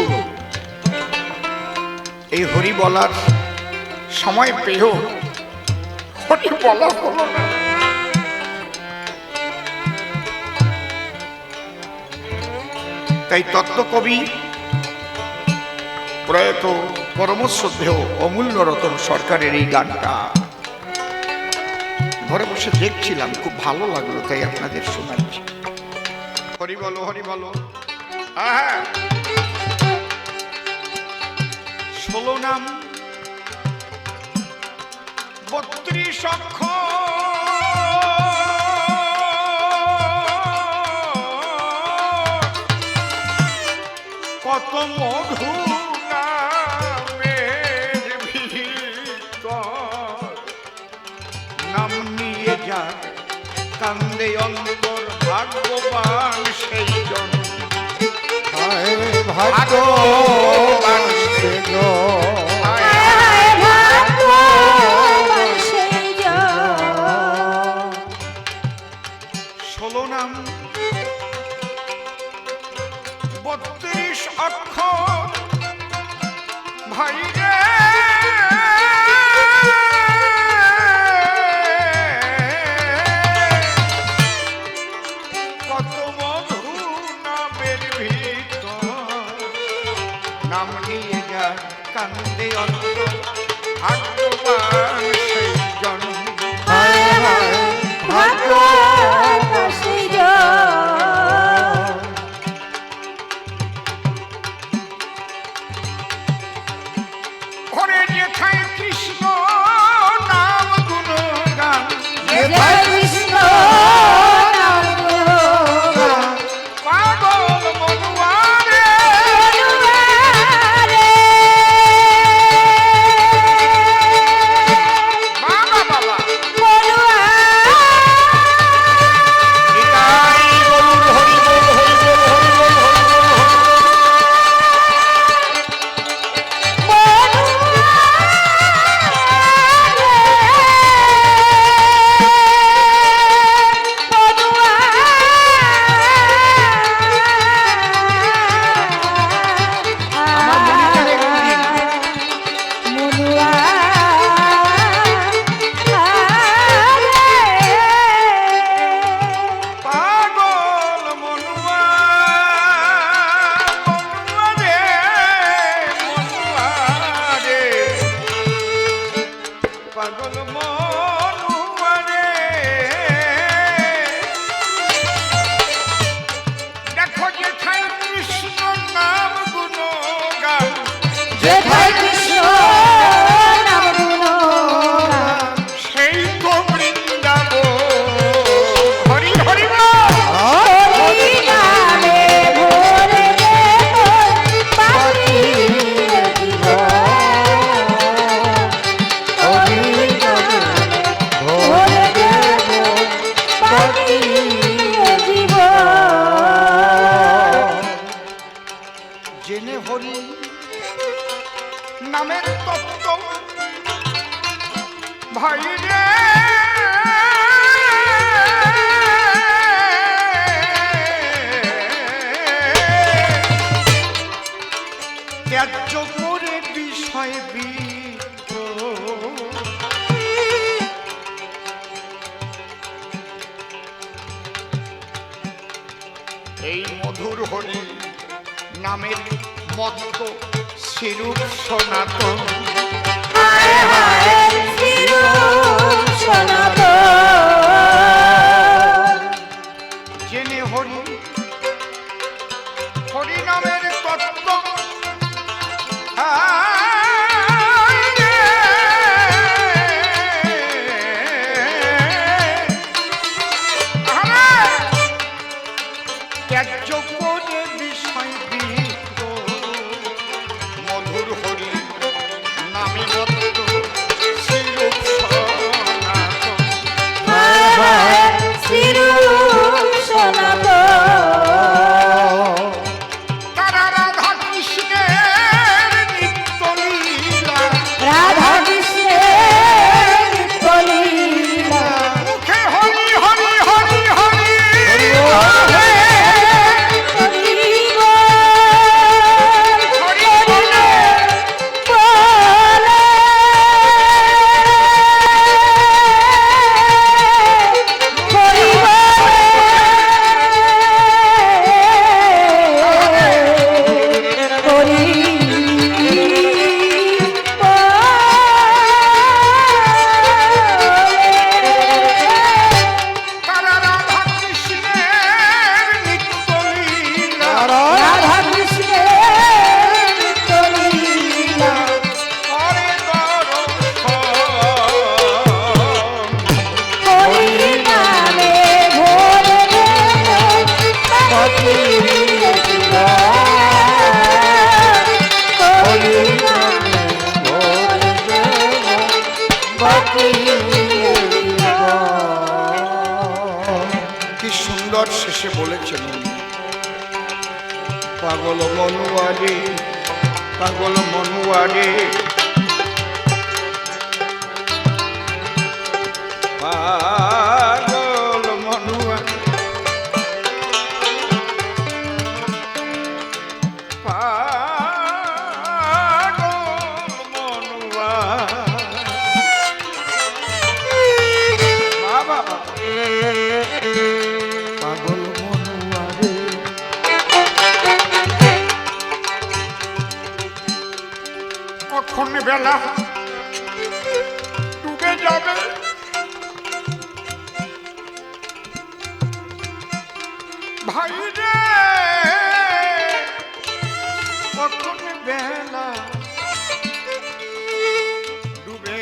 এই হরি বলার সময় পেয়েও হরি বলা হলো না। তাই তত্ত্বকবি প্রয়াত পরমশ্রদ্ধেয় অমূল্য রতন সরকারের এই গানটা ঘরে বসে দেখছিলাম, খুব ভালো লাগলো, তাই আপনাদের শোনাচ্ছি। হরি বলো, হরি বলো। হ্যাঁ, 16 নাম 32 অক্ষর, কত মধু নামের ভিতর, নাম নিয়ে যা কান্দে অন্তর, ভাগ্যবান সেই জন, ভাগ্যবান সেই জন। 16 নাম 32 অক্ষর, ভাই রে কত মধু নামের ভিতর, নাম নিয়ে যা কান্দে অন্তর, ভাগ্যবান সেই জন, ভাগ্যবান সেই জন। ঘরে যেথায় কৃষ্ণ নাম গুণগান, যেথায় কৃষ্ণ নাম গুণগান, পাগল মনুয়ারে জেনে হরি নামের তত্ত্ব ভাই রে ত্যায্য করে বিষয় এই মধুর হরি নামের মত্ত শিরূপ সনাতন জেনে হরি হরি নামের তত্ত্ব ত্যায্য করে বিষয় বিহিত মধুর হরি নামে মত্ত শিরূপ সনাতন তারা রাধা কৃষ্ণের নিত্য লীলা রাধা কৃষ্ণের নিত্য লীলা মুখে হরি হরি হরি হরি শেষে বলেছেন পাগল মনুয়ারে পাগল মনুয়ারে পাগল মনুয়ারে পাগল মনুয়া বাবা পাগল মনুয়ারে কখন বেলা ডুবে যাবে ভাই রে কখন বেলা ডুবে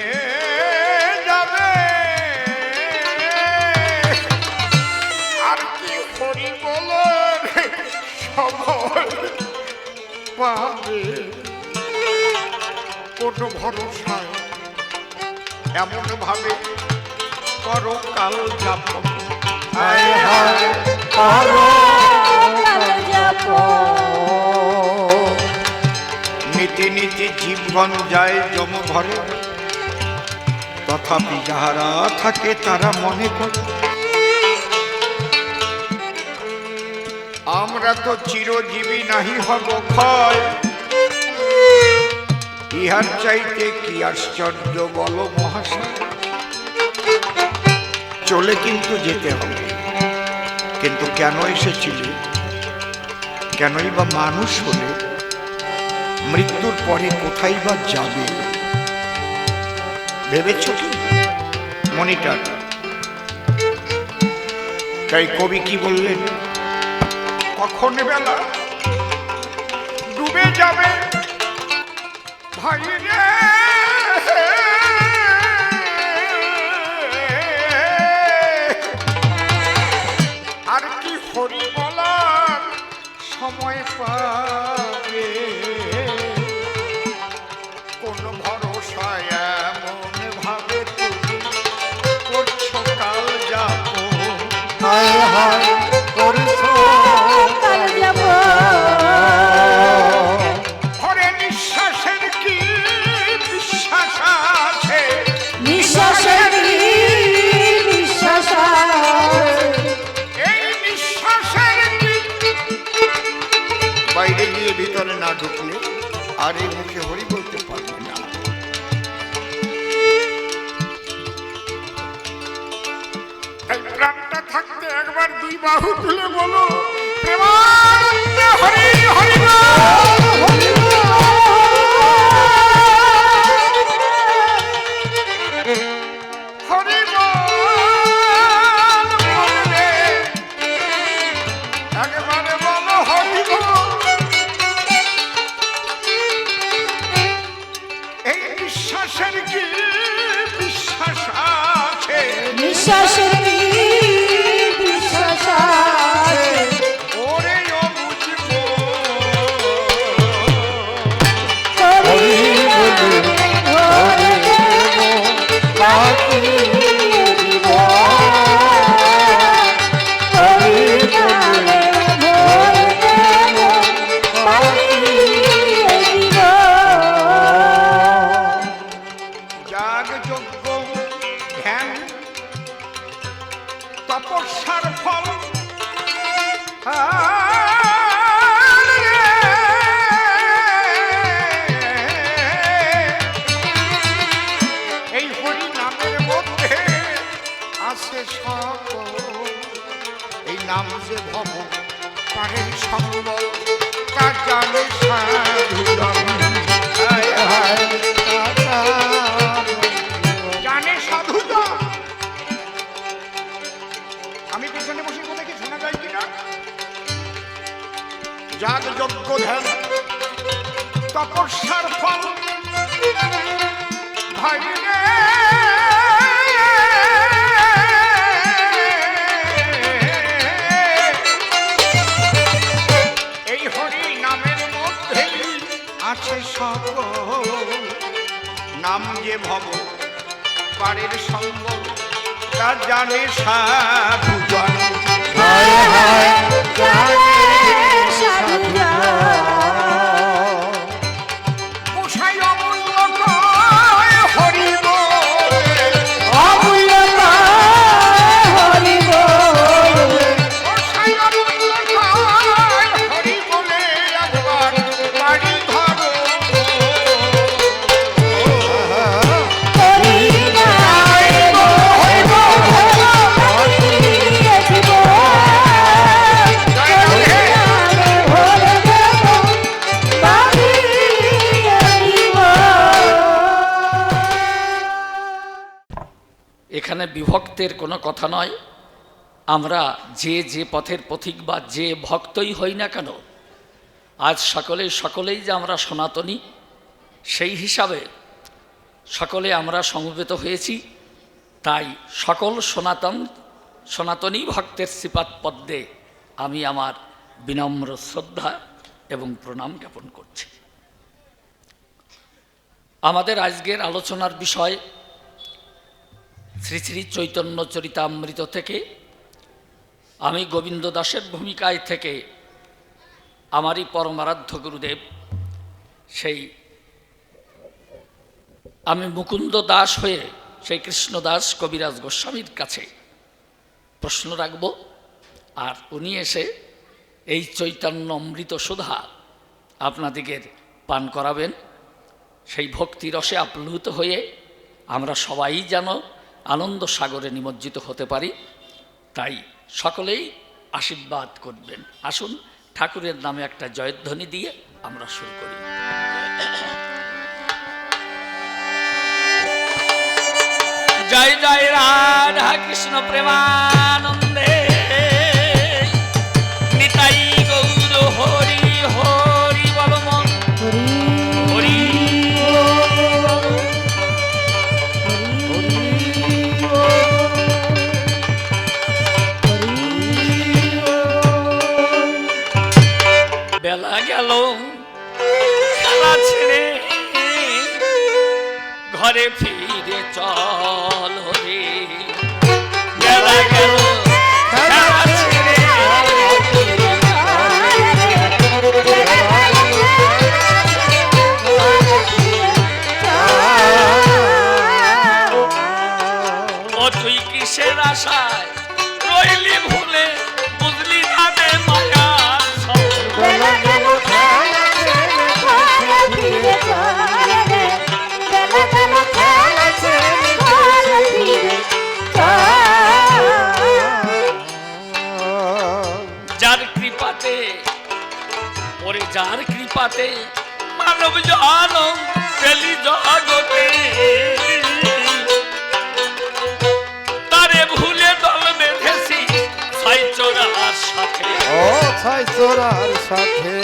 যাবে আর কি হরি বলার সময় পাবে কোন ভরসায় এমন ভাবে করো কাল যাপন নীতি নীতি জীবন যায় যম ঘরে তথাপি যাহারা থাকে তারা মনে করে আমরা তো চিরজীবী নাহি হব ক্ষয় ইহার চাইতে কি আশ্চর্য বলো মহাশয় চলে কিন্তু যেতে হবে কিন্তু কেন এসেছিলে কেনই বা মানুষ হলে মৃত্যুর পরে কোথায় বা যাবে ভেবেছ কি মনিটর তাই কবি কি বললেন কখন বেলা ডুবে যাবে ভাই রে আর কি হরি বলার সময় পাবে কোন ভরসায় এমন ভাবে তুমি করছো কাল যাবো হায় হায় করছো কাল যাবো বাইরে গিয়ে ভিতরে না ঢুকলে আর এই মুখে হরি বলতে পারবে না। তাই প্রাণটা থাকতে একবার দুই বাহু তুলে বলো প্রেমানন্দে হরি হরি বিশ্বাসের কি বিশ্বাস আছে ওরে ও বুঝবো হরি বলে ভরে দেব বাকি দিব হরি বলে ভরে দেব বাকি দিব যাগ যজ্ঞ ধ্যান তপস্যার ফল এই হরি নামের মধ্যে আছে সকল এই নাম যে ভব পারের সম্বল তা জানে সাধুজন জানে সাধুজন। আমি পিছনে বসে বলে কি শোনা যায় কিনা? যাগ যজ্ঞ ধ্যান তপস্যার ফল ভাই রে এই হরি নামের মধ্যে আছে সকল নাম যে ভব পারের সম্বল তা জানে সাধুজন হায় হায় জানে সাধুজন গোসাই অমূল্য কয় হরি বলে অমূল্য হরি বলে গোসাই অমূল্য কয় হরি বলে একবার বাড়ি ধরো হরি নাম হইব বাকি দিব হরি নাম ভরে দেব বাকি দিব এখানে বিভক্তের কোনো কথা নয়। আমরা যে যে পথের পথিক বা যে ভক্তই হই না কেন, আজ সকলেই যে আমরা সনাতনী, সেই হিসাবে সকলে আমরা সমবেত হয়েছি। তাই সকল সনাতনী ভক্তের শ্রীপাদ পদ্মে আমি আমার বিনম্র শ্রদ্ধা এবং প্রণাম জ্ঞাপন করছি। আমাদের আজকের আলোচনার বিষয় শ্রী শ্রী চৈতন্য চরিতামৃত থেকে আমি গোবিন্দ দাসের ভূমিকায় থেকে আমারই পরমারাধ্য গুরুদেব সেই আমি মুকুন্দ দাস হয়ে সেই কৃষ্ণদাস কবিরাজ গোস্বামীর কাছে প্রশ্ন রাখব, আর উনি এসে এই চৈতন্য অমৃত সুধা আপনাদিগের পান করাবেন। সেই ভক্তি রসে আপ্লুত হয়ে আমরা সবাই যেন আনন্দ সাগরে নিমজ্জিত হতে পারি, তাই সকলেই আশীর্বাদ করবেন। আসুন ঠাকুরের নামে একটা জয়ধ্বনি দিয়ে আমরা শুরু করি। জয় জয় রাধা কৃষ্ণ প্রেমানন্দে নিতাই গৌর হরি হরি বল মন হরি বেলা গেল খেলা ছেড়ে ঘরে ফিরে চল রে, বেলা গেল খেলা ছেড়ে ও তুই কিসের আশায় রইলি ভুলে, বুঝলি না রে মায়া বেলা গেল ওরে যার কৃপাতে মানব জনম পেলি জগতে, তারে ভুলে দল বেঁধেছি ছাই চোরার সাথে। ও ছাই চোরার সাথে,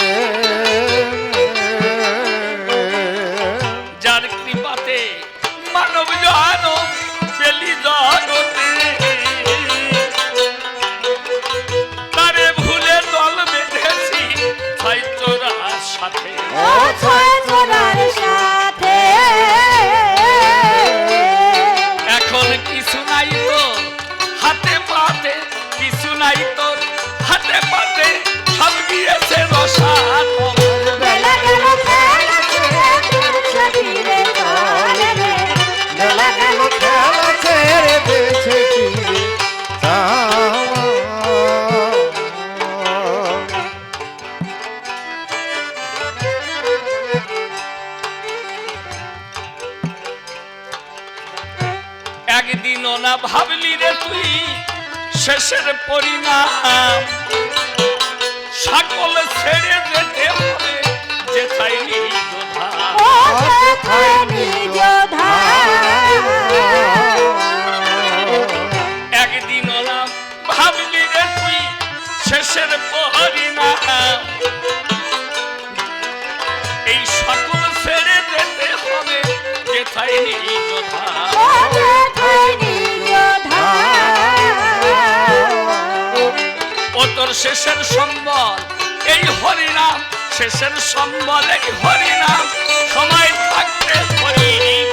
যার কৃপাতে মানব জনম পেলি জগতে, তারে ভুলে দল বেঁধেছি ছাই চোরার সাথে। ও ছাই চোরার সাথে, এখন কিছু নাই তোর হাতে পাতে, কিছু নাই তোর হাতে পাতে, সব গিয়েছে রসাত। বেলা গেল খেলা ছেড়ে দিয়েছে তীরে চলে রে, বেলা গেল খেলা ছেড়ে দিয়েছে তীরে চাওয়া। একদিনও না ভাবলি রে তুই শেষের পরিণাম, সকল ছেড়ে যেতে হবে যেথায় নিজ ধাম। ও যেথায় নিজ ধাম, একদিনও না ভাবলি রে তুই শেষের পরিণাম, এই সকল ছেড়ে যেতে হবে যেথায় নিজ ধাম। ও যেথায় নিজ ধাম, ও তোর শেষের সম্বল এই হরিনাম, শেষের সম্বল এই হরিনাম, সময় থাকতে হরিনাম।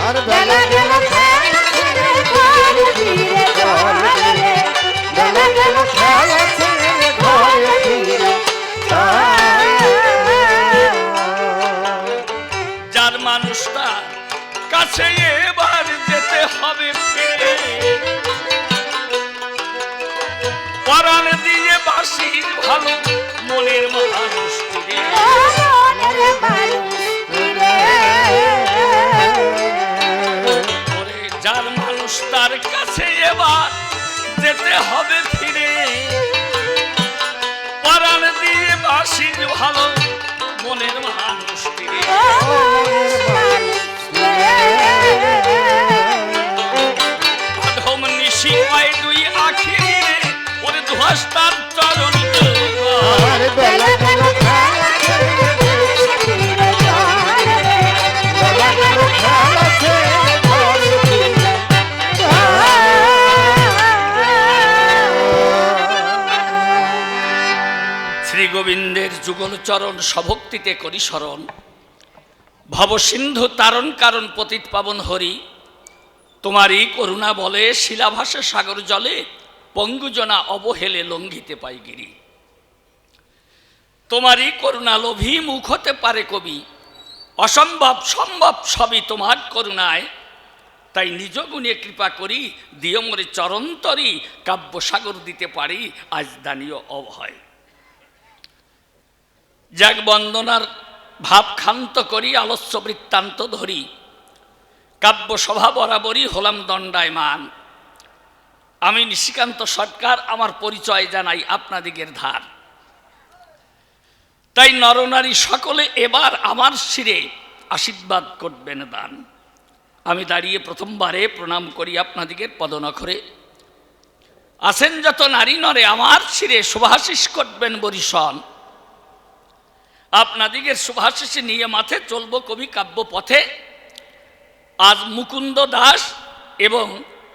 আর বেলা গেল খেলা ছেড়ে ঘরে ফিরে চলে রে, বেলা গেল খেলা ছেড়ে ঘরে ফিরে চলে। যার মানুষটা কাছে এবার যেতে হবে ফিরে, পরাণ দিয়ে বাসির ভালো মনের মানুষ ফিরে। মনের মানুষ ফিরে, ওরে যার মানুষ তার কাছে এবার যেতে হবে ফিরে, পরাণ দিয়ে বাসির ভালো মনের মানুষ ফিরে। মনের মানুষ ফিরে, অধম নিশিময় দুই আখি রে, ওরে ধুয়াস তার চরণ দুর্গা। আর বেলা গেল খেলা ছেড়ে দিয়েছে ফিরে চলে রে, বেলা গেল খেলা ছেড়ে ঘরে ফিরে চলে। শ্রী গোবিন্দের যুগল চরণ সভক্তিতে করি স্মরণ, ভবসিন্ধু তারণ কারণ পতিত পাবন হরি, তোমারই করুণা বলে শিলাভাসে সাগর জলে, পঙ্গুজনা অবহেলে লঙ্ঘিতে পাই গিরি। তোমারই করুণা লোভী মুখ হতে পারে কবি, অসম্ভব সম্ভব সবই তোমার করুণায়, তাই নিজ গুণে কৃপা করি দিও মোরে চরন্তরি, কাব্য সাগর দিতে পারি আজ দানীয় অভয়। যাক বন্দনার ভাব ক্ষান্ত করি আলস্য বৃত্তান্ত ধরি, কাব্য সভা বরাবরই হলাম দণ্ডায়মান। আমি নিশিকান্ত সরকার, আমার পরিচয় জানাই আপনাদিগের ধার। তাই নরনারী সকলে এবার আমার শিরে আশীর্বাদ করবেন দান। আমি দাঁড়িয়ে প্রথমবারে প্রণাম করি আপনাদিগের পদনখরে, আছেন যত নারী নরে আমার শিরে শুভাশিস করবেন বরিশন। আপনাদিগের শুভাশিস নিয়ে মাথে চলব কবি কাব্য পথে। আজ মুকুন্দ দাস এবং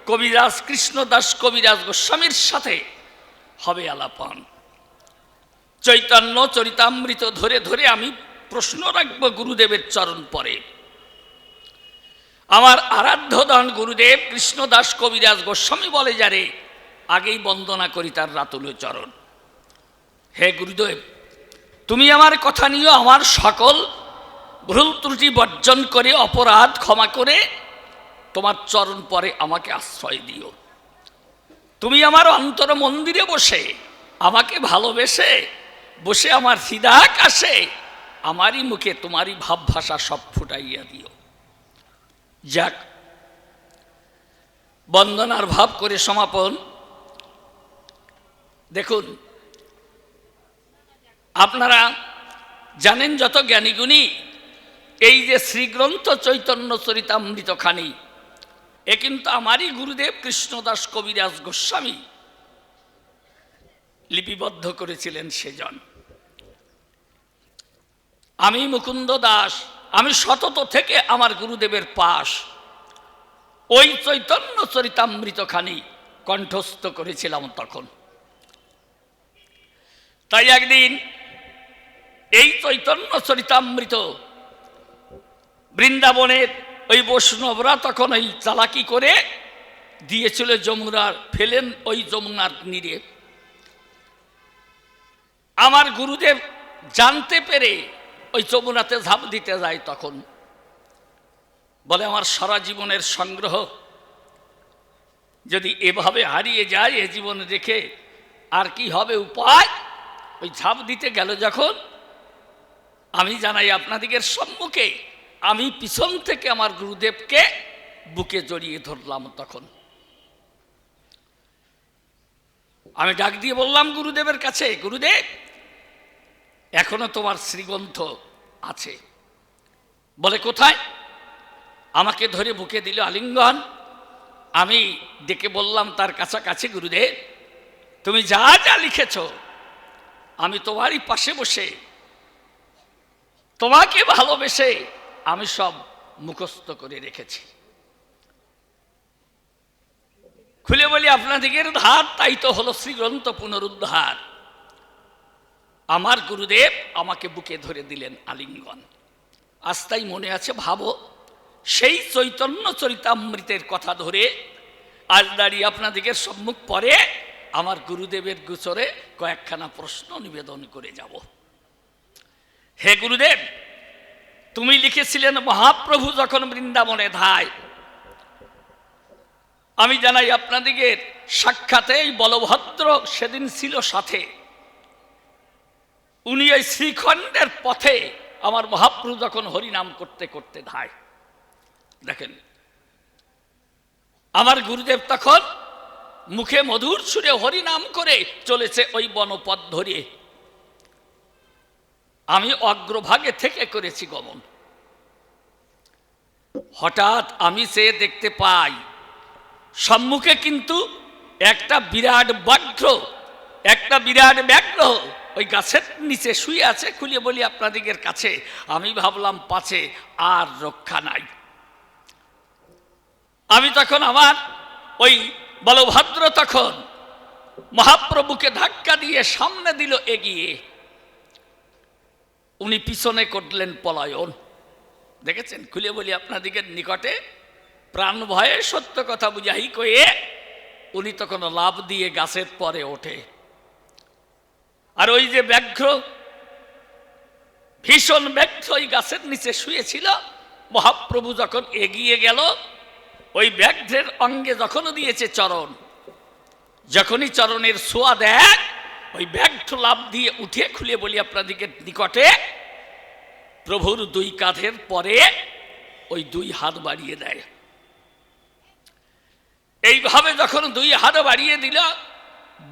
কবিরাজ কৃষ্ণদাস কবিরাজ গোস্বামীর সাথে হবে আলাপন। চৈতন্য চরিতামৃত ধরে ধরে আমি প্রশ্ন রাখব গুরুদেবের চরণ পরে। আমার আরাধ্য ধন গুরুদেব কৃষ্ণদাস কবিরাজ গোস্বামী বলে যারে, আগেই বন্দনা করি তার রাতুল চরণ। হে গুরুদেব, তুমি আমার কথা নিয়ে আমার সকল ভুল ত্রুটি বর্জন করে অপরাধ ক্ষমা করে তোমার চরণ পরে আমাকে আশ্রয় দিও। তুমি আমার অন্তর মন্দিরে বসে আমাকে ভালোবেসে বসে আমার হৃদয় আকাশে আমারই মুখে তোমারই ভাব ভাষা সব ফুটাইয়া দিও। যাক, বন্দনার ভাব করে সমাপন। দেখুন, আপনারা জানেন যত জ্ঞানীগুণী এই যে শ্রীগ্রন্থ চৈতন্য চরিতামৃত খানি, এ কিন্তু আমারই গুরুদেব কৃষ্ণদাস কবিরাজ গোস্বামী লিপিবদ্ধ করেছিলেন। সেজন আমি মুকুন্দ দাস, আমি সতত থেকে আমার গুরুদেবের পাশ ওই চৈতন্য চরিতামৃত খানি কণ্ঠস্থ করেছিলাম তখন। তাই একদিন এই চৈতন্য চরিতামৃত বৃন্দাবনের ওই বৈষ্ণবরা তখন ওই চালাকি করে দিয়েছিল যমুনার, ফেলেন ওই যমুনার নীরে। আমার গুরুদেব জানতে পেরে ওই যমুনাতে ঝাঁপ দিতে যায়, তখন বলে আমার সারা জীবনের সংগ্রহ যদি এভাবে হারিয়ে যায়, এ জীবন রেখে আর কি হবে উপায়। ওই ঝাঁপ দিতে গেল যখন, আমি জানাই আপনাদিগের সম্মুখে, আমি পিছন থেকে আমার গুরুদেবকে বুকে জড়িয়ে ধরলাম। তখন আমি ডাক দিয়ে বললাম গুরুদেবের কাছে, গুরুদেব এখনো তোমার শ্রীগ্রন্থ আছে। বলে কোথায়? আমাকে ধরে বুকে দিল আলিঙ্গন। আমি ডেকে বললাম তার কাছাকাছি, গুরুদেব তুমি যা যা লিখেছ আমি তোমারই পাশে বসে তোমাকে ভালোবেসে আমি সব মুখস্থ করে রেখেছি। খুলে বলি আপনাদিগের ধার, তাই তো হলো শ্রীগ্রন্থ পুনরুদ্ধার। আমার গুরুদেব আমাকে বুকে ধরে দিলেন আলিঙ্গন। আজ তাই মনে আছে, ভাবো সেই চৈতন্য চরিতামৃতের কথা ধরে আজ দাঁড়িয়ে আপনাদিগের সম্মুখ পরে আমার গুরুদেবের গোচরে কয়েকখানা প্রশ্ন নিবেদন করে যাব। হে গুরুদেব, তুমি লিখেছিলেন মহাপ্রভু যখন বৃন্দাবনে ধায়, আমি জানাই আপনাদিগের সাক্ষাতে এই বলভদ্র সেদিন ছিল সাথে। উনি এই শ্রীখণ্ডের পথে আমার মহাপ্রভু যখন হরিনাম করতে করতে ধায়, দেখেন আমার গুরুদেব তখন মুখে মধুর সুরে হরিনাম করে চলেছে ওই বনপথ ধরে। আমি অগ্রভাগে থেকে করেছি গমন। হঠাৎ আমি সে দেখতে পাই সম্মুখে কিন্তু একটা বিরাট ব্যাঘ্র, একটা বিরাট ব্যাঘ্র ওই গাছের নিচে শুয়ে আছে। খুলে বলি আপনাদিগের কাছে, আমি ভাবলাম পাছে আর রক্ষা নাই। আমি তখন আমার ওই বলভদ্র তখন মহাপ্রভুকে ধাক্কা দিয়ে সামনে দিল এগিয়ে, উনি পিছনে করলেন পলায়ন। দেখেছেন? খুলে বলি আপনাদিগের নিকটে, প্রাণ ভয়ে সত্য কথা বুঝাই কয়ে উনি তখন লাভ দিয়ে গাছের পরে ওঠে। আর ওই যে ব্যাঘ্র, ভীষণ ব্যাঘ্র ওই গাছের নিচে শুয়েছিল, মহাপ্রভু যখন এগিয়ে গেল ওই ব্যাঘ্রের অঙ্গে যখন দিয়েছে চরণ, যখনই চরণের ছোঁয়া দেয় ওই ব্যাঘ্র লাভ দিয়ে উঠে, খুলে বলি আপনাদিগের নিকটে, প্রভুর দুই কাঁধের পরে ওই দুই হাত বাড়িয়ে দেয়। এইভাবে যখন দুই হাত বাড়িয়ে দিল,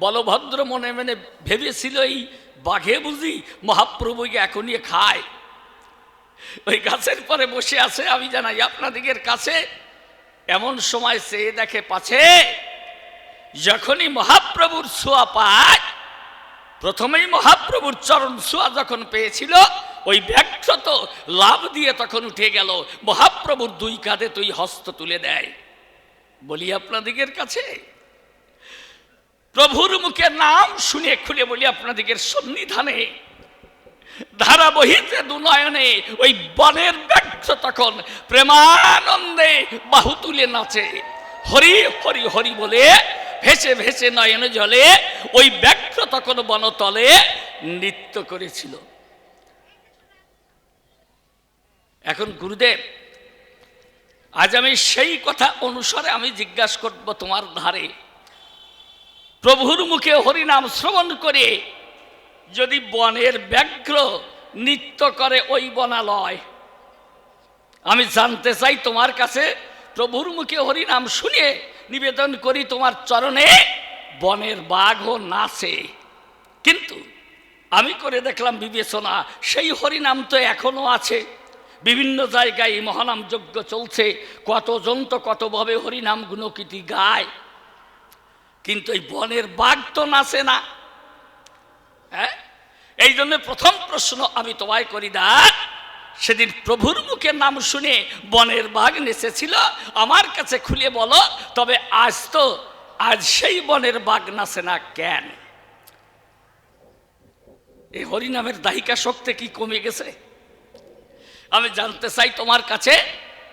বলভদ্র মনে মনে ভেবেছিল এই বাঘে বুঝি মহাপ্রভুকে এখনই খায়। ওই গাছের পরে বসে আছে। আমি জানাই আপনাদিগের কাছে, এমন সময় সে দেখে পাছে যখনই মহাপ্রভুর ছোঁয়া পায়, প্রথমেই মহাপ্রভুর চরণ ছোঁয়া যখন পেয়েছিল, ওই ব্যাঘ্র তো লাভ দিয়ে তখন উঠে গেল, মহাপ্রভুর দুই কাঁধে দুই হস্ত তুলে দেয়। বলি আপনাদিগের কাছে, প্রভুর মুখে নাম শুনে, খুলে বলি আপনাদিগের সন্নিধানে ধারা বহিতে দুনয়নে ওই বনের ব্যাঘ্র তখন প্রেমানন্দে বাহু তুলে নাচে। হরি হরি হরি বলে ভেসে ভেসে নয়ন জলে ওই ব্যাঘ্র তখন বনতলে নৃত্য করেছিল। এখন গুরুদেব, আজ আমি সেই কথা অনুসারে আমি জিজ্ঞাসা করব তোমার ধারে, প্রভুর মুখে হরিনাম শ্রবণ করে যদি বনের ব্যাঘ্র নৃত্য করে ওই বনালয়, আমি জানতে চাই তোমার কাছে, প্রভুর মুখে হরিনাম শুনে নিবেদন করি তোমার চরণে বনের বাঘও নাচে, কিন্তু আমি করে দেখলাম বিবেচনা, সেই হরিনাম তো এখনো আছে, বিভিন্ন জায়গায় মহানাম যজ্ঞ চলছে, কতজন তো কতভাবে হরিনাম গুণকীর্তি গায়, কিন্তু এই বনের বাঘ তো নাচে না। হ্যাঁ, এই জন্য প্রথম প্রশ্ন আমি তোমায় করি না, সেদিন প্রভুর মুখে নাম শুনে বনের বাঘ নেচেছিল, আমার কাছে খুলে বলো, তবে আজ সেই বনের বাঘ নাচে না কেন? এই হরিনামের দাহিকা শক্তি কি কমে গেছে? আমি জানতে চাই তোমার কাছে,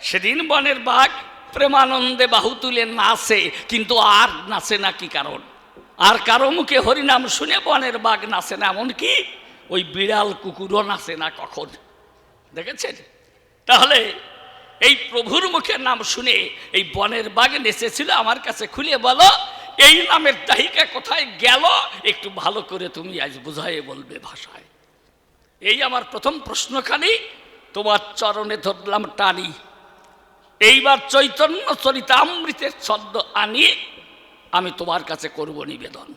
সেদিন বনের বাঘ প্রেমানন্দে বাহু তুলে নাচে, কিন্তু আর নাচে না কি কারণ? আর কারো মুখে হরিনাম শুনে বনের বাঘ নাচে না, এমনকি ওই বিড়াল কুকুরও নাচে না কখন, দেখেছেন? তাহলে এই প্রভুর মুখে নাম শুনে এই বনের বাঘ নেচেছিল, আমার কাছে খুলে বলো এই নামের দাহিকা কোথায় গেল? একটু ভালো করে তুমি আজ বুঝাইয়ে বলবে ভাষায়। এই আমার প্রথম প্রশ্নখানি তোমার চরণে ধরলাম টানি। এইবার চৈতন্য চরিতামৃতের ছন্দ আনি আমি তোমার কাছে করব নিবেদন।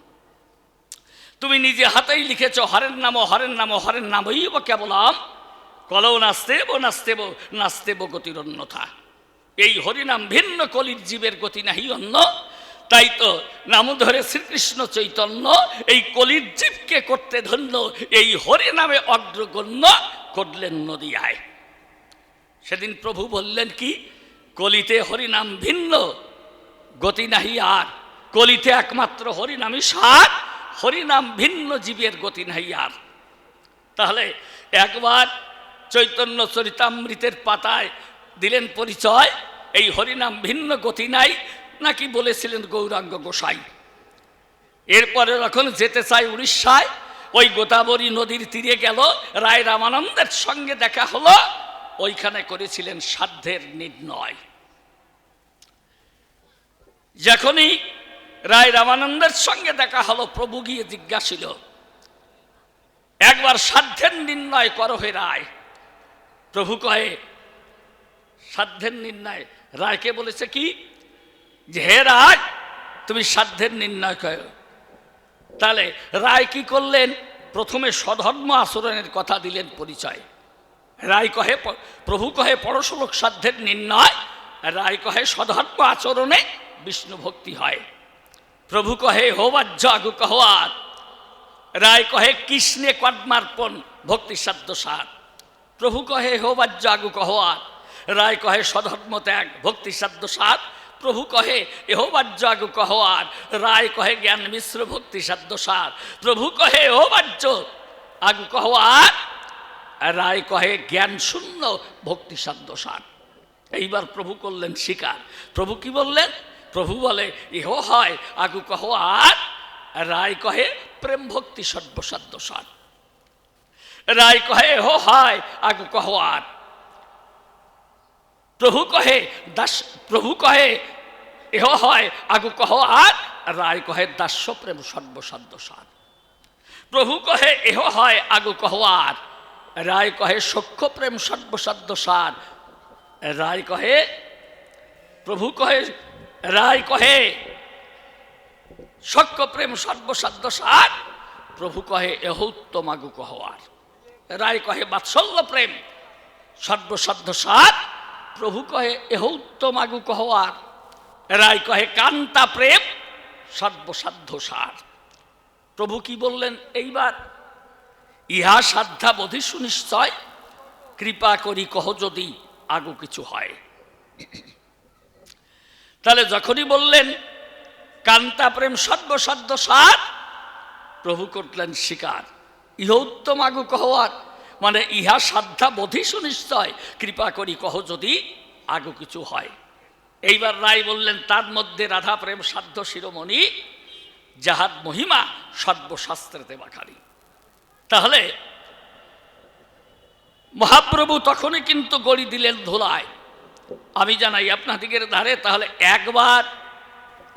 তুমি নিজে হাতেই লিখেছ হরের নাম হরের নাম হরের নামই কেবলাম, কলৌ নাস্তেব নাস্তেব নাস্তেব গতির অন্যথা। এই হরিনাম ভিন্ন, কলির জীবের গতি নাহি অন্য। তাই তো নাম ধরে শ্রীকৃষ্ণ চৈতন্য এই কলির জীবকে করতে ধন্য, এই হরি নামে অগ্রগণ্য করলেন নদিয়ায়। সেদিন প্রভু বললেন কি, কলিতে হরিনাম ভিন্ন, গতি নাহি আর। কলিতে একমাত্র হরিনামই সার, হরিনাম ভিন্ন, জীবের গতি নাহি আর। তাহলে একবার চৈতন্য চরিতামৃতের পাতায় দিলেন পরিচয়, এই হরিনাম ভিন্ন, গতি নাই, নাকি বলেছিলেন গৌরাঙ্গ গোসাই। এরপরে যখন যেতে চাই উড়িষ্যায়, ওই গোদাবরী নদীর তীরে গেল, রায় রামানন্দের সঙ্গে দেখা হলো, ওইখানে করেছিলেন সাধ্যের নির্ণয়। যখনই রায় রামানন্দের সঙ্গে দেখা হলো, প্রভু গিয়ে জিজ্ঞাসিল, একবার সাধ্যের নির্ণয় করো হে রায়। প্রভু কহে সাধ্যের নির্ণয়, রায়কে বলেছে কি যে হে রায় তুমি সাধ্যের নির্ণয় করো। তাহলে রায় কি করলেন? প্রথমে স্বধর্ম আচরণের কথা দিলেন পরিচয়। রায় কহে, প্রভু কহে পরশলোক সাধ্যের নির্ণয়, রায় কহে স্বধর্ম আচরণে বিষ্ণু ভক্তি হয়। প্রভু কহে হোবাজ্য আগু কহার, রায় কহে কৃষ্ণে কর্মার্পণ ভক্তি সাধ্য সার। প্রভু কহে হোবাজ্য আগু কহার, রায় কহে স্বধর্ম ত্যাগ ভক্তি সাধ্য সার। প্রভু কহে এহোবাজ্য আগু কহার, রায় কহে জ্ঞান মিশ্র ভক্তি সাধ্য সার। প্রভু কহে এহোবাজ্য আগু কহার, রায় কহে জ্ঞান শূন্য ভক্তি সাধ্য সার। এইবার প্রভু করলেন স্বীকার। প্রভু কি বললেন? প্রভু বলে ইহ হয় আগু কহার, রায় কহে প্রেম ভক্তি সর্বসাধ্য সার। রায় কহে এহ হয় আগু কহার, প্রভু কহে দাস, প্রভু কহে এহ হয় আগু কহার, রায় কহে দাস্য প্রেম সর্বসাধ্য সার। প্রভু কহে এহ হয় আগু কহার, রায় কহে সখ্য প্রেম সর্বসাধ্য সার। রায় কহে, প্রভু কহে, রায় কহে সখ্য প্রেম সর্বসাধ্য সার। প্রভু কহে এহ উত্তম আগু কহার, রায় কহে বাৎসল্য প্রেম সর্বসাধ্য সার। প্রভু কহে এহ উত্তম আগু কহার, রায় কহে কান্তা প্রেম সর্বসাধ্য সার। প্রভু কি বললেন এইবার? ইহা সাধ্যা বোধি সুনিশ্চয়, কৃপা করি কহ যদি আগু কিছু হয়। তাহলে যখনই বললেন কান্তা প্রেম সর্বসাধ্য সার, প্রভু করলেন স্বীকার। ইহ উত্তম আগু কহার মানে ইহা সাধ্যা বোধি সুনিশ্চয়, কৃপা করি কহ যদি আগু কিছু হয়। এইবার রায় বললেন তার মধ্যে রাধা প্রেম সাধ্য শিরোমণি, যাহার মহিমা সর্বশাস্ত্রেতে বাখারি। তাহলে মহাপ্রভু তখনই কিন্তু গড়ি দিলেন ধুলায়। আমি জানাই আপনাদিগের ধারে, তাহলে একবার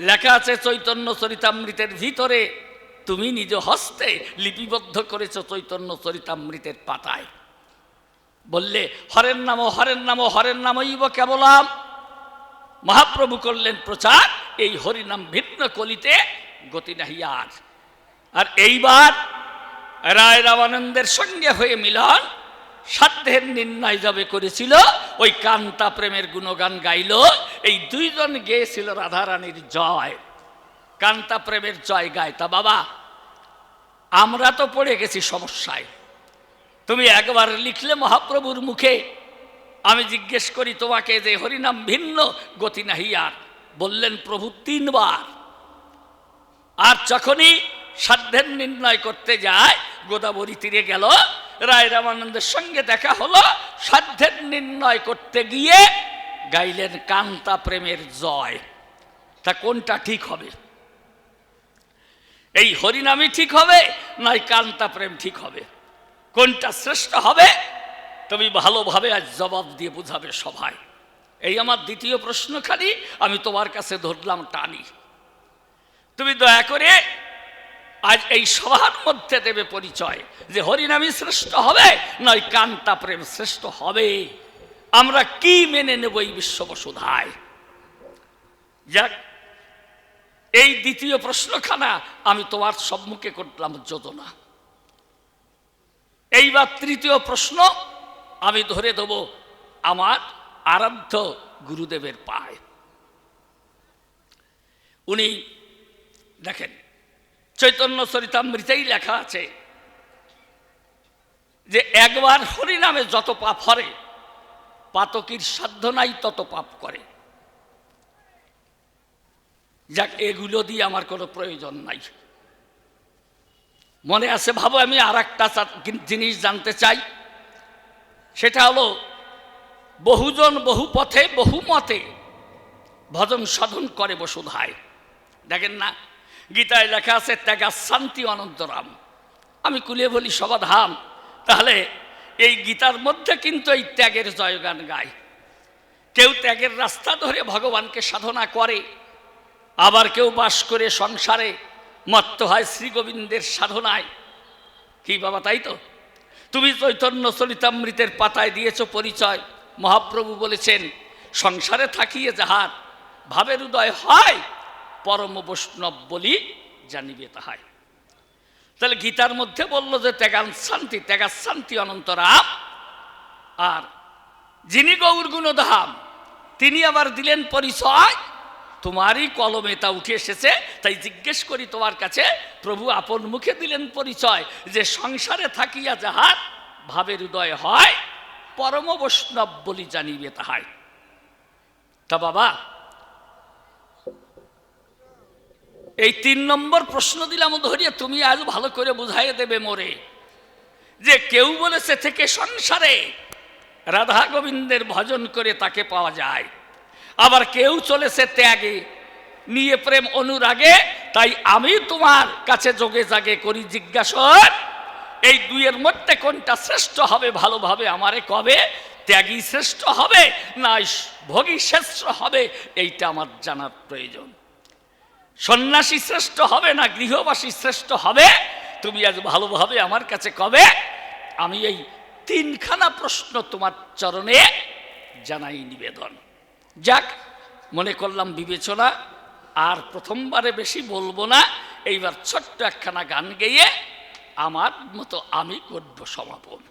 লেখা আছে চৈতন্য চরিতামৃতের ভিতরে, তুমি নিজ হস্তে লিপিবদ্ধ করেছ চৈতন্য চরিতামৃতের পাতায়। বললে হরের নাম হরের নাম হরের নামইব কেবলাম। মহাপ্রভু করলেন প্রচার, এই হরিনাম ভিন্ন কলিতে গতি নাহি আর। আর এইবার রায় রামানন্দের সঙ্গে হয়ে মিলন সাধ্যের নির্ণয় যাবে করেছিল, ওই কান্তা প্রেমের গুণগান গাইল। এই দুইজন গেয়েছিল রাধারানীর জয়, কান্তা প্রেমের জয় গায়। তা বাবা, আমরা তো পড়ে গেছি সমস্যায়। তুমি একবার লিখলে মহাপ্রভুর মুখে, আমি জিজ্ঞেস করি তোমাকে যে হরিনাম ভিন্ন গতি নাহি আর, বললেন প্রভু 3 বার। আর যখনই সাধ্যের নির্ণয় করতে যায়, গোদাবরী তীরে গেল, রায় রামানন্দের সঙ্গে দেখা হলো, সাধ্যের নির্ণয় করতে গিয়ে গাইলেন কান্তা প্রেমের জয়। তা কোনটা ঠিক হবে? এই হরিনামই ঠিক হবে নয় কান্তা প্রেম ঠিক হবে? কোনটা শ্রেষ্ঠ হবে? তুমি ভালোভাবে আজ জবাব দিয়ে বুঝাবে সভায়। এই আমার দ্বিতীয় প্রশ্নখানি আমি তোমার কাছে ধরলাম টানি। তুমি দয়া করে আজ এই সভার মধ্যে দেবে পরিচয় যে হরিনামই শ্রেষ্ঠ হবে নয় কান্তা প্রেম শ্রেষ্ঠ হবে। আমরা কি মেনে নেব এই বিশ্ববসুধায়? যাক, এই দ্বিতীয় প্রশ্নখানা আমি তোমার সম্মুখে করলাম যোজনা। এইবার তৃতীয় প্রশ্ন আমি ধরে দেব আমার আরাধ্য গুরুদেবের পায়। উনি দেখেন, চৈতন্য চরিতামৃতেই লেখা আছে যে একবার হরিনামে যত পাপ হরে, পাতকীর সাধ্য নাই তত পাপ করে। যাক, এগুলো দিয়ে আমার কোনো প্রয়োজন নাই। মনে আছে ভাবো, আমি আর একটা জিনিস জানতে চাই, সেটা হলো বহুজন বহু পথে বহু মতে ভজন সাধন করে বসুধায়। দেখেন না, গীতায় লেখা আছে ত্যাগা শান্তি অনন্তরাম। আমি কুলিয়ে বলি সবাধাম। তাহলে এই গীতার মধ্যে কিন্তু এই ত্যাগের জয়গান গায়। কেউ ত্যাগের রাস্তা ধরে ভগবানকে সাধনা করে, আবার কেউ বাস করে সংসারে মত্ত হয় শ্রী গোবিন্দের সাধনায়। কি বাবা, তাই তো? তুমি চৈতন্য চরিতামৃতের পাতায় দিয়েছ পরিচয়। মহাপ্রভু বলেছেন, সংসারে থাকিয়ে যাহার ভাবের উদয় হয়, পরম বৈষ্ণব বলি জানিবে তাহাই। তাহলে গীতার মধ্যে বলল যে ত্যাগান শান্তি অনন্তরাম। আর যিনি গৌর গুণধাম, তিনি আবার দিলেন পরিচয়, তোমারই কলমে তা উঠে এসেছে। তাই জিজ্ঞেস করি তোমার কাছে, প্রভু আপন মুখে দিলেন পরিচয় যে সংসারে থাকিয়া যাহার ভাবের উদয় হয়, পরম বৈষ্ণব বলি জানিবে তাহাই। তা বাবা, এই 3 নম্বর প্রশ্ন দিলাম ধরিয়ে, তুমি আজ ভালো করে বুঝাইয়ে দেবে মোরে যে কেউ বলেছে থেকে সংসারে রাধা গোবিন্দের ভজন করে তাকে পাওয়া যায়, আবার কেউ চলেছে ত্যাগে নিয়ে প্রেম অনুরাগে। তাই আমি তোমার কাছে যোগে জাগে করি জিজ্ঞাসা, এই দুইয়ের মধ্যে কোনটা শ্রেষ্ঠ হবে ভালোভাবে আমারে কবে? ত্যাগী শ্রেষ্ঠ হবে না ভোগী শ্রেষ্ঠ হবে? এইটা আমার জানার প্রয়োজন। সন্ন্যাসী শ্রেষ্ঠ হবে না গৃহবাসী শ্রেষ্ঠ হবে? তুমি আজ ভালোভাবে আমার কাছে কবে? আমি এই 3খানা প্রশ্ন তোমার চরণে জানাই নিবেদন। যাক, মনে করলাম বিবেচনা আর প্রথমবারে বেশি বলবো না। এইবার ছোট্ট একখানা গান গেয়ে আমার মতো আমি করব সমাপন।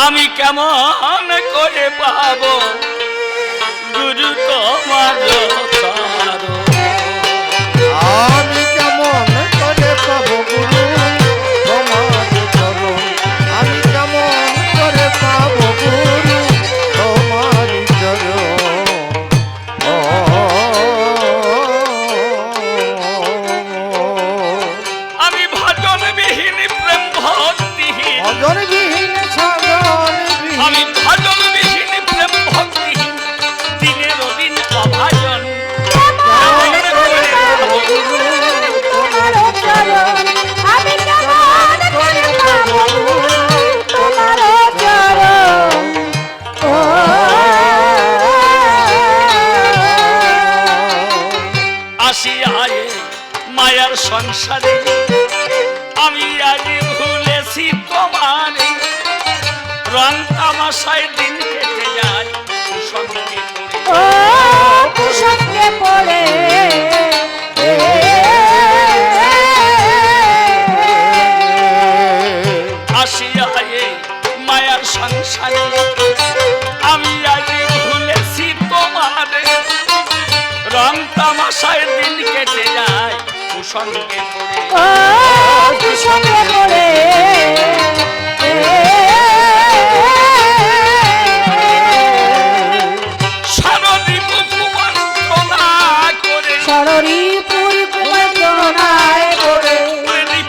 আমি কেমন করে পাবো গুরু তোমার চরণ? আমি কেমন করে পাবো গুরু তোমার চরণ? আমি কেমন করে পাবো গুরু তোমার চরণ? আমি ভজনবিহীন প্রেম ভক্তিহীন, ভজনবিহীন আমি ভজনবিহীন প্রেম ভক্তিহীন, দিনের দিন অভাজন মায়ার সংসারে আমি আজ ভুলেছি তোমারে, রং তামাশায় দিন কেটে যায় সঙ্গে ও কুসঙ্গে পড়ে আসিয়া মায়ার সংসারে আমি আজ ভুলেছি তোমারে, রং তামাশায় দিন কেটে যায় কুসঙ্গে পড়ে। ও কুসঙ্গে পড়ে সররিপুর কুমন্ত্রণায় পড়ে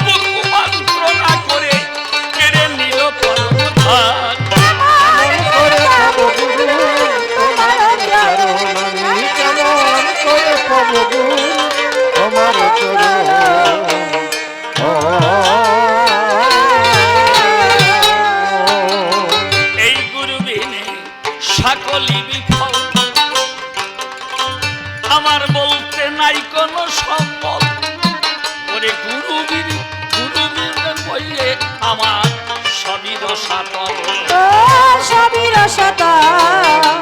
কুমন্ত্রণা করে কেড়ে নিল পরমধান। কেমন করে পাবো গুরু তোমার চরণ, আমি কেমন করে পাবো গুরু তোমার চরণ। এই গুরু বিনে সকলই বিফল, আমার বলতে নাই কোনো সম্বল। ওরে গুরুবীর বললে আমার সবই রসাতল। ও সবই রসাতল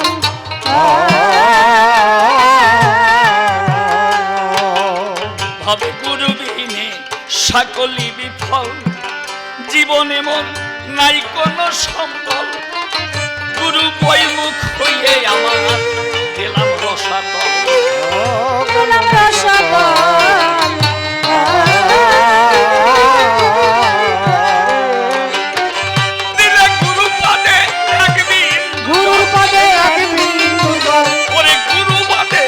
ভবে গুরু বিনে সকলই বিফল, জীবনে মন নাই কোনো সম্বল। গুরু বৈমুখ হইয়ে আমার গেলাম রসাতল। গেলাম রসাতল দিলে গুরু পদে একদিন, গুরুর পদে একদিন দুর্গম, ওরে গুরু পদে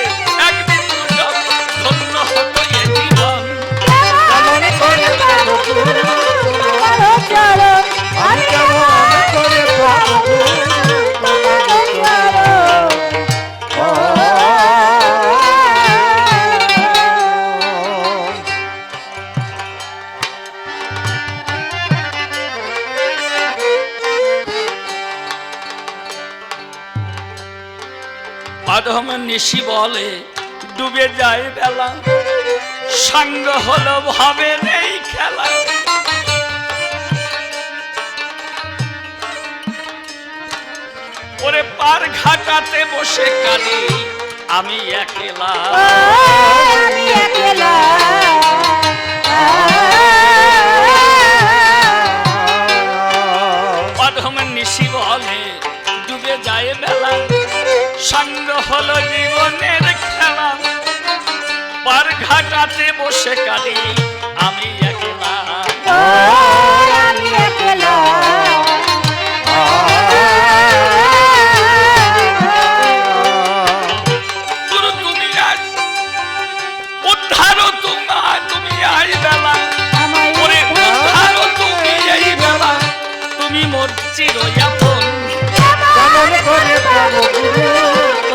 একদিন দুর্গম, ধন্য হতো এ জীবন। কেমন করে পাবো গুরু তোমার চরণ, আমি কেমন করে পাবো গুরু তোমার চরণ। আধম নিশি বলে ডুবে যায় বেলা, সাঙ্গ হলো ভাবে নেই খেলা। ওরে পার ঘাটাতে বসে কালি আমি একলা, আমি একলা অধম নিশি বলে ডুবে যায় বেলা, সাঙ্গ হলো জীবনের খেলা। পার ঘাটাতে বসে কালি আমি একলা, আমি একলা গুরু তুমি আজ উদ্ধারো তোমার, তুমি আই বেলা। আমায় ওরে উদ্ধারো তুমি এই বেলা, তুমি মোর চিরয়াপন। কেমন করে পাবো গুরু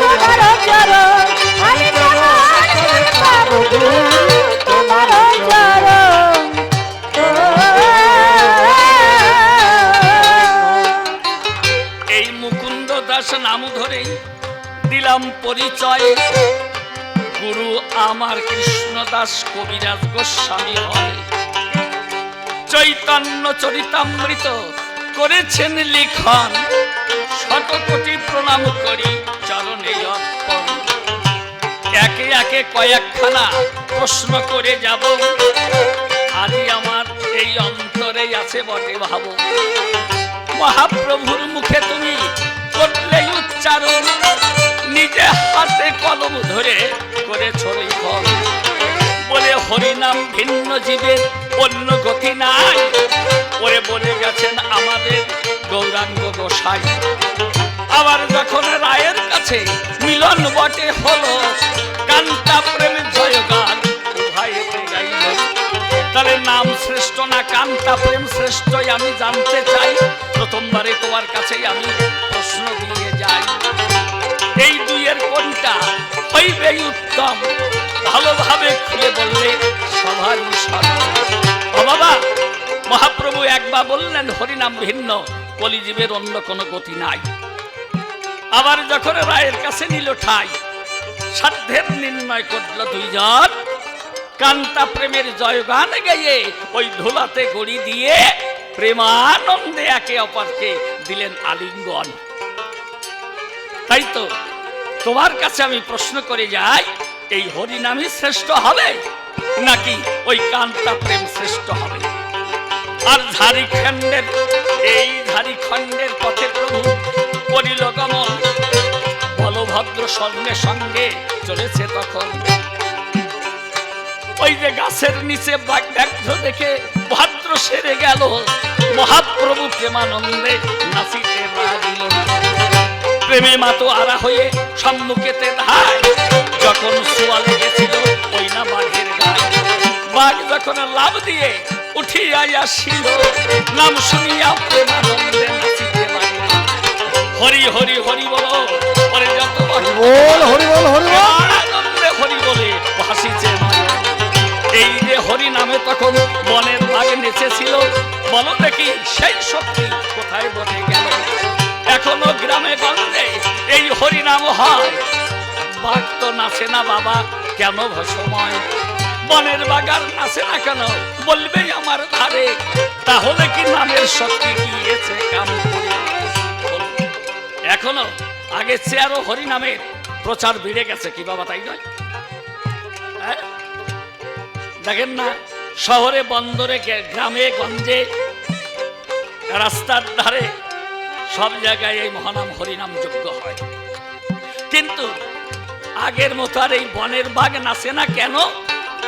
তোমার চরণ, আমি কেমন করে পাবো গুরু তোমার চরণ। এই মুকুন্দ দাস নাম ধরে দিলাম পরিচয়, গুরু আমার কৃষ্ণ দাস কবিরাজ গোস্বামী হয়। চৈতন্য চরিতামৃত করেছেন লিখন, শত কোটি প্রণাম করি চরণে অর্পণ। একে একে কয়েকখানা প্রশ্ন করে যাব, আজ আমার এই অন্তরে আছে বটে ভাবো। মহাপ্রভুর মুখে তুমি করলে উচ্চারণ, নিজে হাতে কলম ধরে করেছ লিখন। বলে হরিনাম ভিন্ন জীবের অন্য গতি নাই, ওরে বলে গেছেন আমাদের গৌরাঙ্গ গোসাই। আবার যখন রায়ের কাছে মিলন বটে হলো, কান্তা প্রেম জয়গান উভয়েতে গাইল। তাহলে নাম শ্রেষ্ঠ না কান্তা প্রেম শ্রেষ্ঠ আমি জানতে চাই। প্রথমবারে তোমার কাছেই আমি প্রশ্ন দিয়ে যাই, এই দুইয়ের কোনটা হইবে উত্তম? ভালোভাবে খুলে বললে সবার ও বাবা। মহাপ্রভু একবার বললেন হরিনাম ভিন্ন, কলিজীবের অন্য কোনো গতি নাই। আবার যখন রায়ের কাছে নিল ঠাই, সাধ্যের নির্ণয় করল দুইজন, কান্তা প্রেমের জয়গান গাইয়ে ওই ধুলাতে গড়ি দিয়ে প্রেমানন্দে একে অপরকে দিলেন আলিঙ্গন। তাই তো তোমার কাছে আমি প্রশ্ন করে যাই, এই হরিনামই শ্রেষ্ঠ হবে নাকি ওই কান্তা প্রেম শ্রেষ্ঠ হবে? আর ঝাড়িখণ্ডের পথে প্রভু করিল গমন, বলভদ্র সঙ্গে সঙ্গে চলেছে তখন। ওই যে গাছের নিচে ব্যাঘ্র দেখে ভাদ্র সেরে গেল, মহাপ্রভু প্রেমানন্দে নাচিতে লাগিল। প্রেমে মাতো আরা হয়ে সম্মুখেতে ধায়, যখন শোয়া লেগেছিল ওই না বাঘের গায়ে। বাঘ যখন লাভ দিয়ে উঠিয়া আসিল, নাম শুনিয়া প্রেমানন্দে নাচিতে লাগিল। হরি হরি হরি বল, পরে যত হরি বল আনন্দে হরি বলে ভাসিছে মায়া। এই যে হরি নামে তখন বনের বাঘ নেচেছিল, বলো দেখি সেই শক্তি কোথায় বসে গেল? এখনো গ্রামে গঞ্জে এই হরি নাম হয়, বাঘ তো নাচে না বাবা কেন ভসময়? বনের বাগার নাচে না কেন বলবে আমার ধারে, তাহলে কি নামের শক্তি গিয়েছে কাম করে? এখনো আগের চেয়ে আরো হরি নামের প্রচার বেড়ে গেছে কি বাবা, তাই নয়? হ্যাঁ, দেখেন না শহরে বন্দরে গ্রামে গঞ্জে রাস্তার ধারে সব জায়গায় এই মহানাম হরিনাম যোগ্য হয়। কিন্তু আগের মতো আর এই বনের বাঘ নাচে না কেন?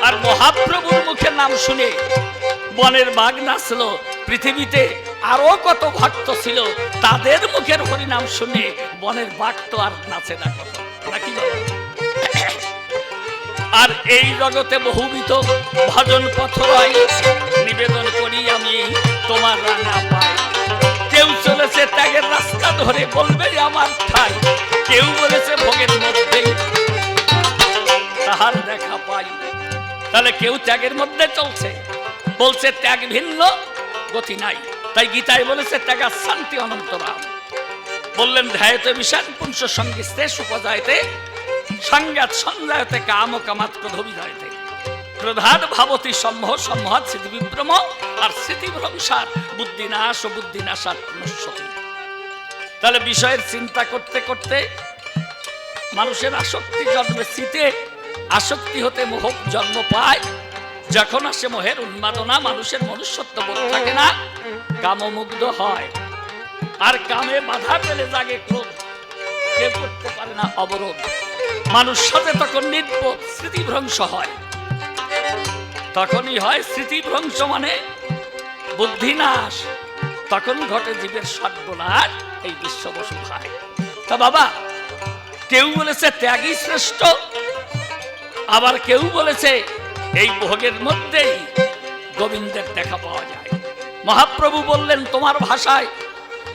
আর মহাপ্রভুর মুখে নাম শুনে বনের বাঘ নাচলো। পৃথিবীতে আরো কত ভক্ত ছিল, তাদের মুখের হরিনাম শুনে বনের বাঘ তো আর নাচে না কত, নাকি বাবা? আর এই জগতে বহুবিধ ভজন পথ রয়, নিবেদন করি আমি তোমার রাঙা পাই। কেউ চলেছে ত্যাগের রাস্তা ধরে, বলবে আমার ঠাই। কেউ বলেছে ভোগের মধ্যেই তাহার দেখা পাই। তাহলে কেউ ত্যাগের মধ্যে চলছে, বলছে ত্যাগ ভিন্ন গতি নাই। তাই গীতায় বলেছে ত্যাগা শান্তি অনন্তরাম। বললেন ধ্যায়তে বিষান পুংস সঙ্গীস্তে সুপজায়তে সংজ্ঞাত সঞ্জায়তে কাম কামাত ক্রোধবিধায়তে ক্রোধাৎ ভাবতি সম্মোহ সম্মোহাৎ স্মৃতি বিভ্রম আর স্মৃতি ভ্রংসার বুদ্ধিনাশ ও বুদ্ধিনাশার নশ্যতি। তাহলে বিষয়ের চিন্তা করতে করতে মানুষের আসক্তি জন্মে, স্মৃতি আসক্তি হতে মোহ জন্ম পায়। যখন আসে মোহের উন্মাদনা, মানুষের মনুষ্যত্ব বোধ থাকে না, কামমুগ্ধ হয়। আর কামে বাধা পেলে জাগে ক্রোধ, কেউ করতে পারে না অবরোধ। মানুষ সাথে তখন নির্বোধ, স্মৃতিভ্রংশ হয়। তখনই হয় স্মৃতিভ্রংশ মানে বুদ্ধিনাশ, তখন ঘটে জীবের সর্বনাশ, এই বিশ্ব বসু হয়। তা বাবা, কেউ বলেছে ত্যাগই শ্রেষ্ঠ, আবার কেউ বলেছে এই ভোগের মধ্যেই গোবিন্দের দেখা পাওয়া যায়। মহাপ্রভু বললেন তোমার ভাষায়,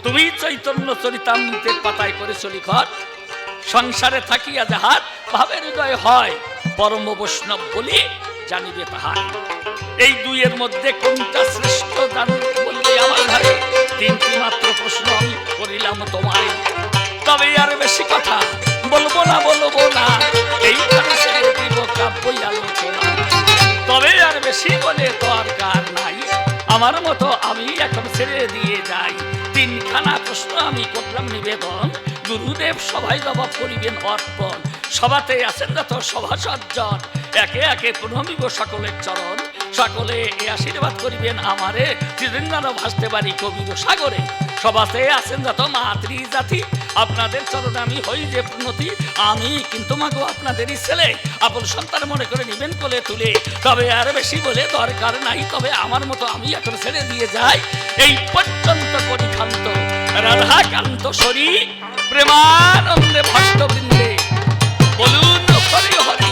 তুমি চৈতন্য চরিতামৃতের পাতায় করেছ লিখন, সংসারে থাকিয়া যাহার ভাবের হৃদয় হয়, পরম বৈষ্ণব বলি জানিবে তাহার। এই দুইয়ের মধ্যে কোনটা শ্রেষ্ঠ বললে আমার ধারে তিনটি মাত্র প্রশ্ন আমি করিলাম তোমায়। তবে আর বেশি কথা বলবো না, এইখানে ছেড়ে দিব কাব্যই আলোচনা। তবে আর বেশি বলে দরকার নাই, আমার মতো আমি এখন ছেড়ে দিয়ে যাই। তিনখানা প্রশ্ন আমি করলাম নিবেদন, গুরুদেব সবাই জবাব করিবেন অর্পণ। সভাতে আছেন যত সভাসজ্জন, একে একে প্রণমিব সকলের চরণ। সকলে এ আশীর্বাদ করিবেন আমারে, চিরঞ্জন ভাসতে পারি কবির সাগরে। সভাতে আছেন যত মাতৃ জাতি, আপনাদের চরণে আমি হই যে প্রণতি। আমি কিন্তু মাগো আপনাদেরই ছেলে, আপন সন্তান মনে করে নিবেন কোলে তুলে। তবে আর বেশি বলে দরকার নাই, তবে আমার মতো আমি এখন ছেড়ে দিয়ে যাই। এই পর্যন্ত করি ক্ষান্ত রাধাকান্ত শরী, প্রেমানন্দে ভক্তবৃন্দে বলুন হরি হরি।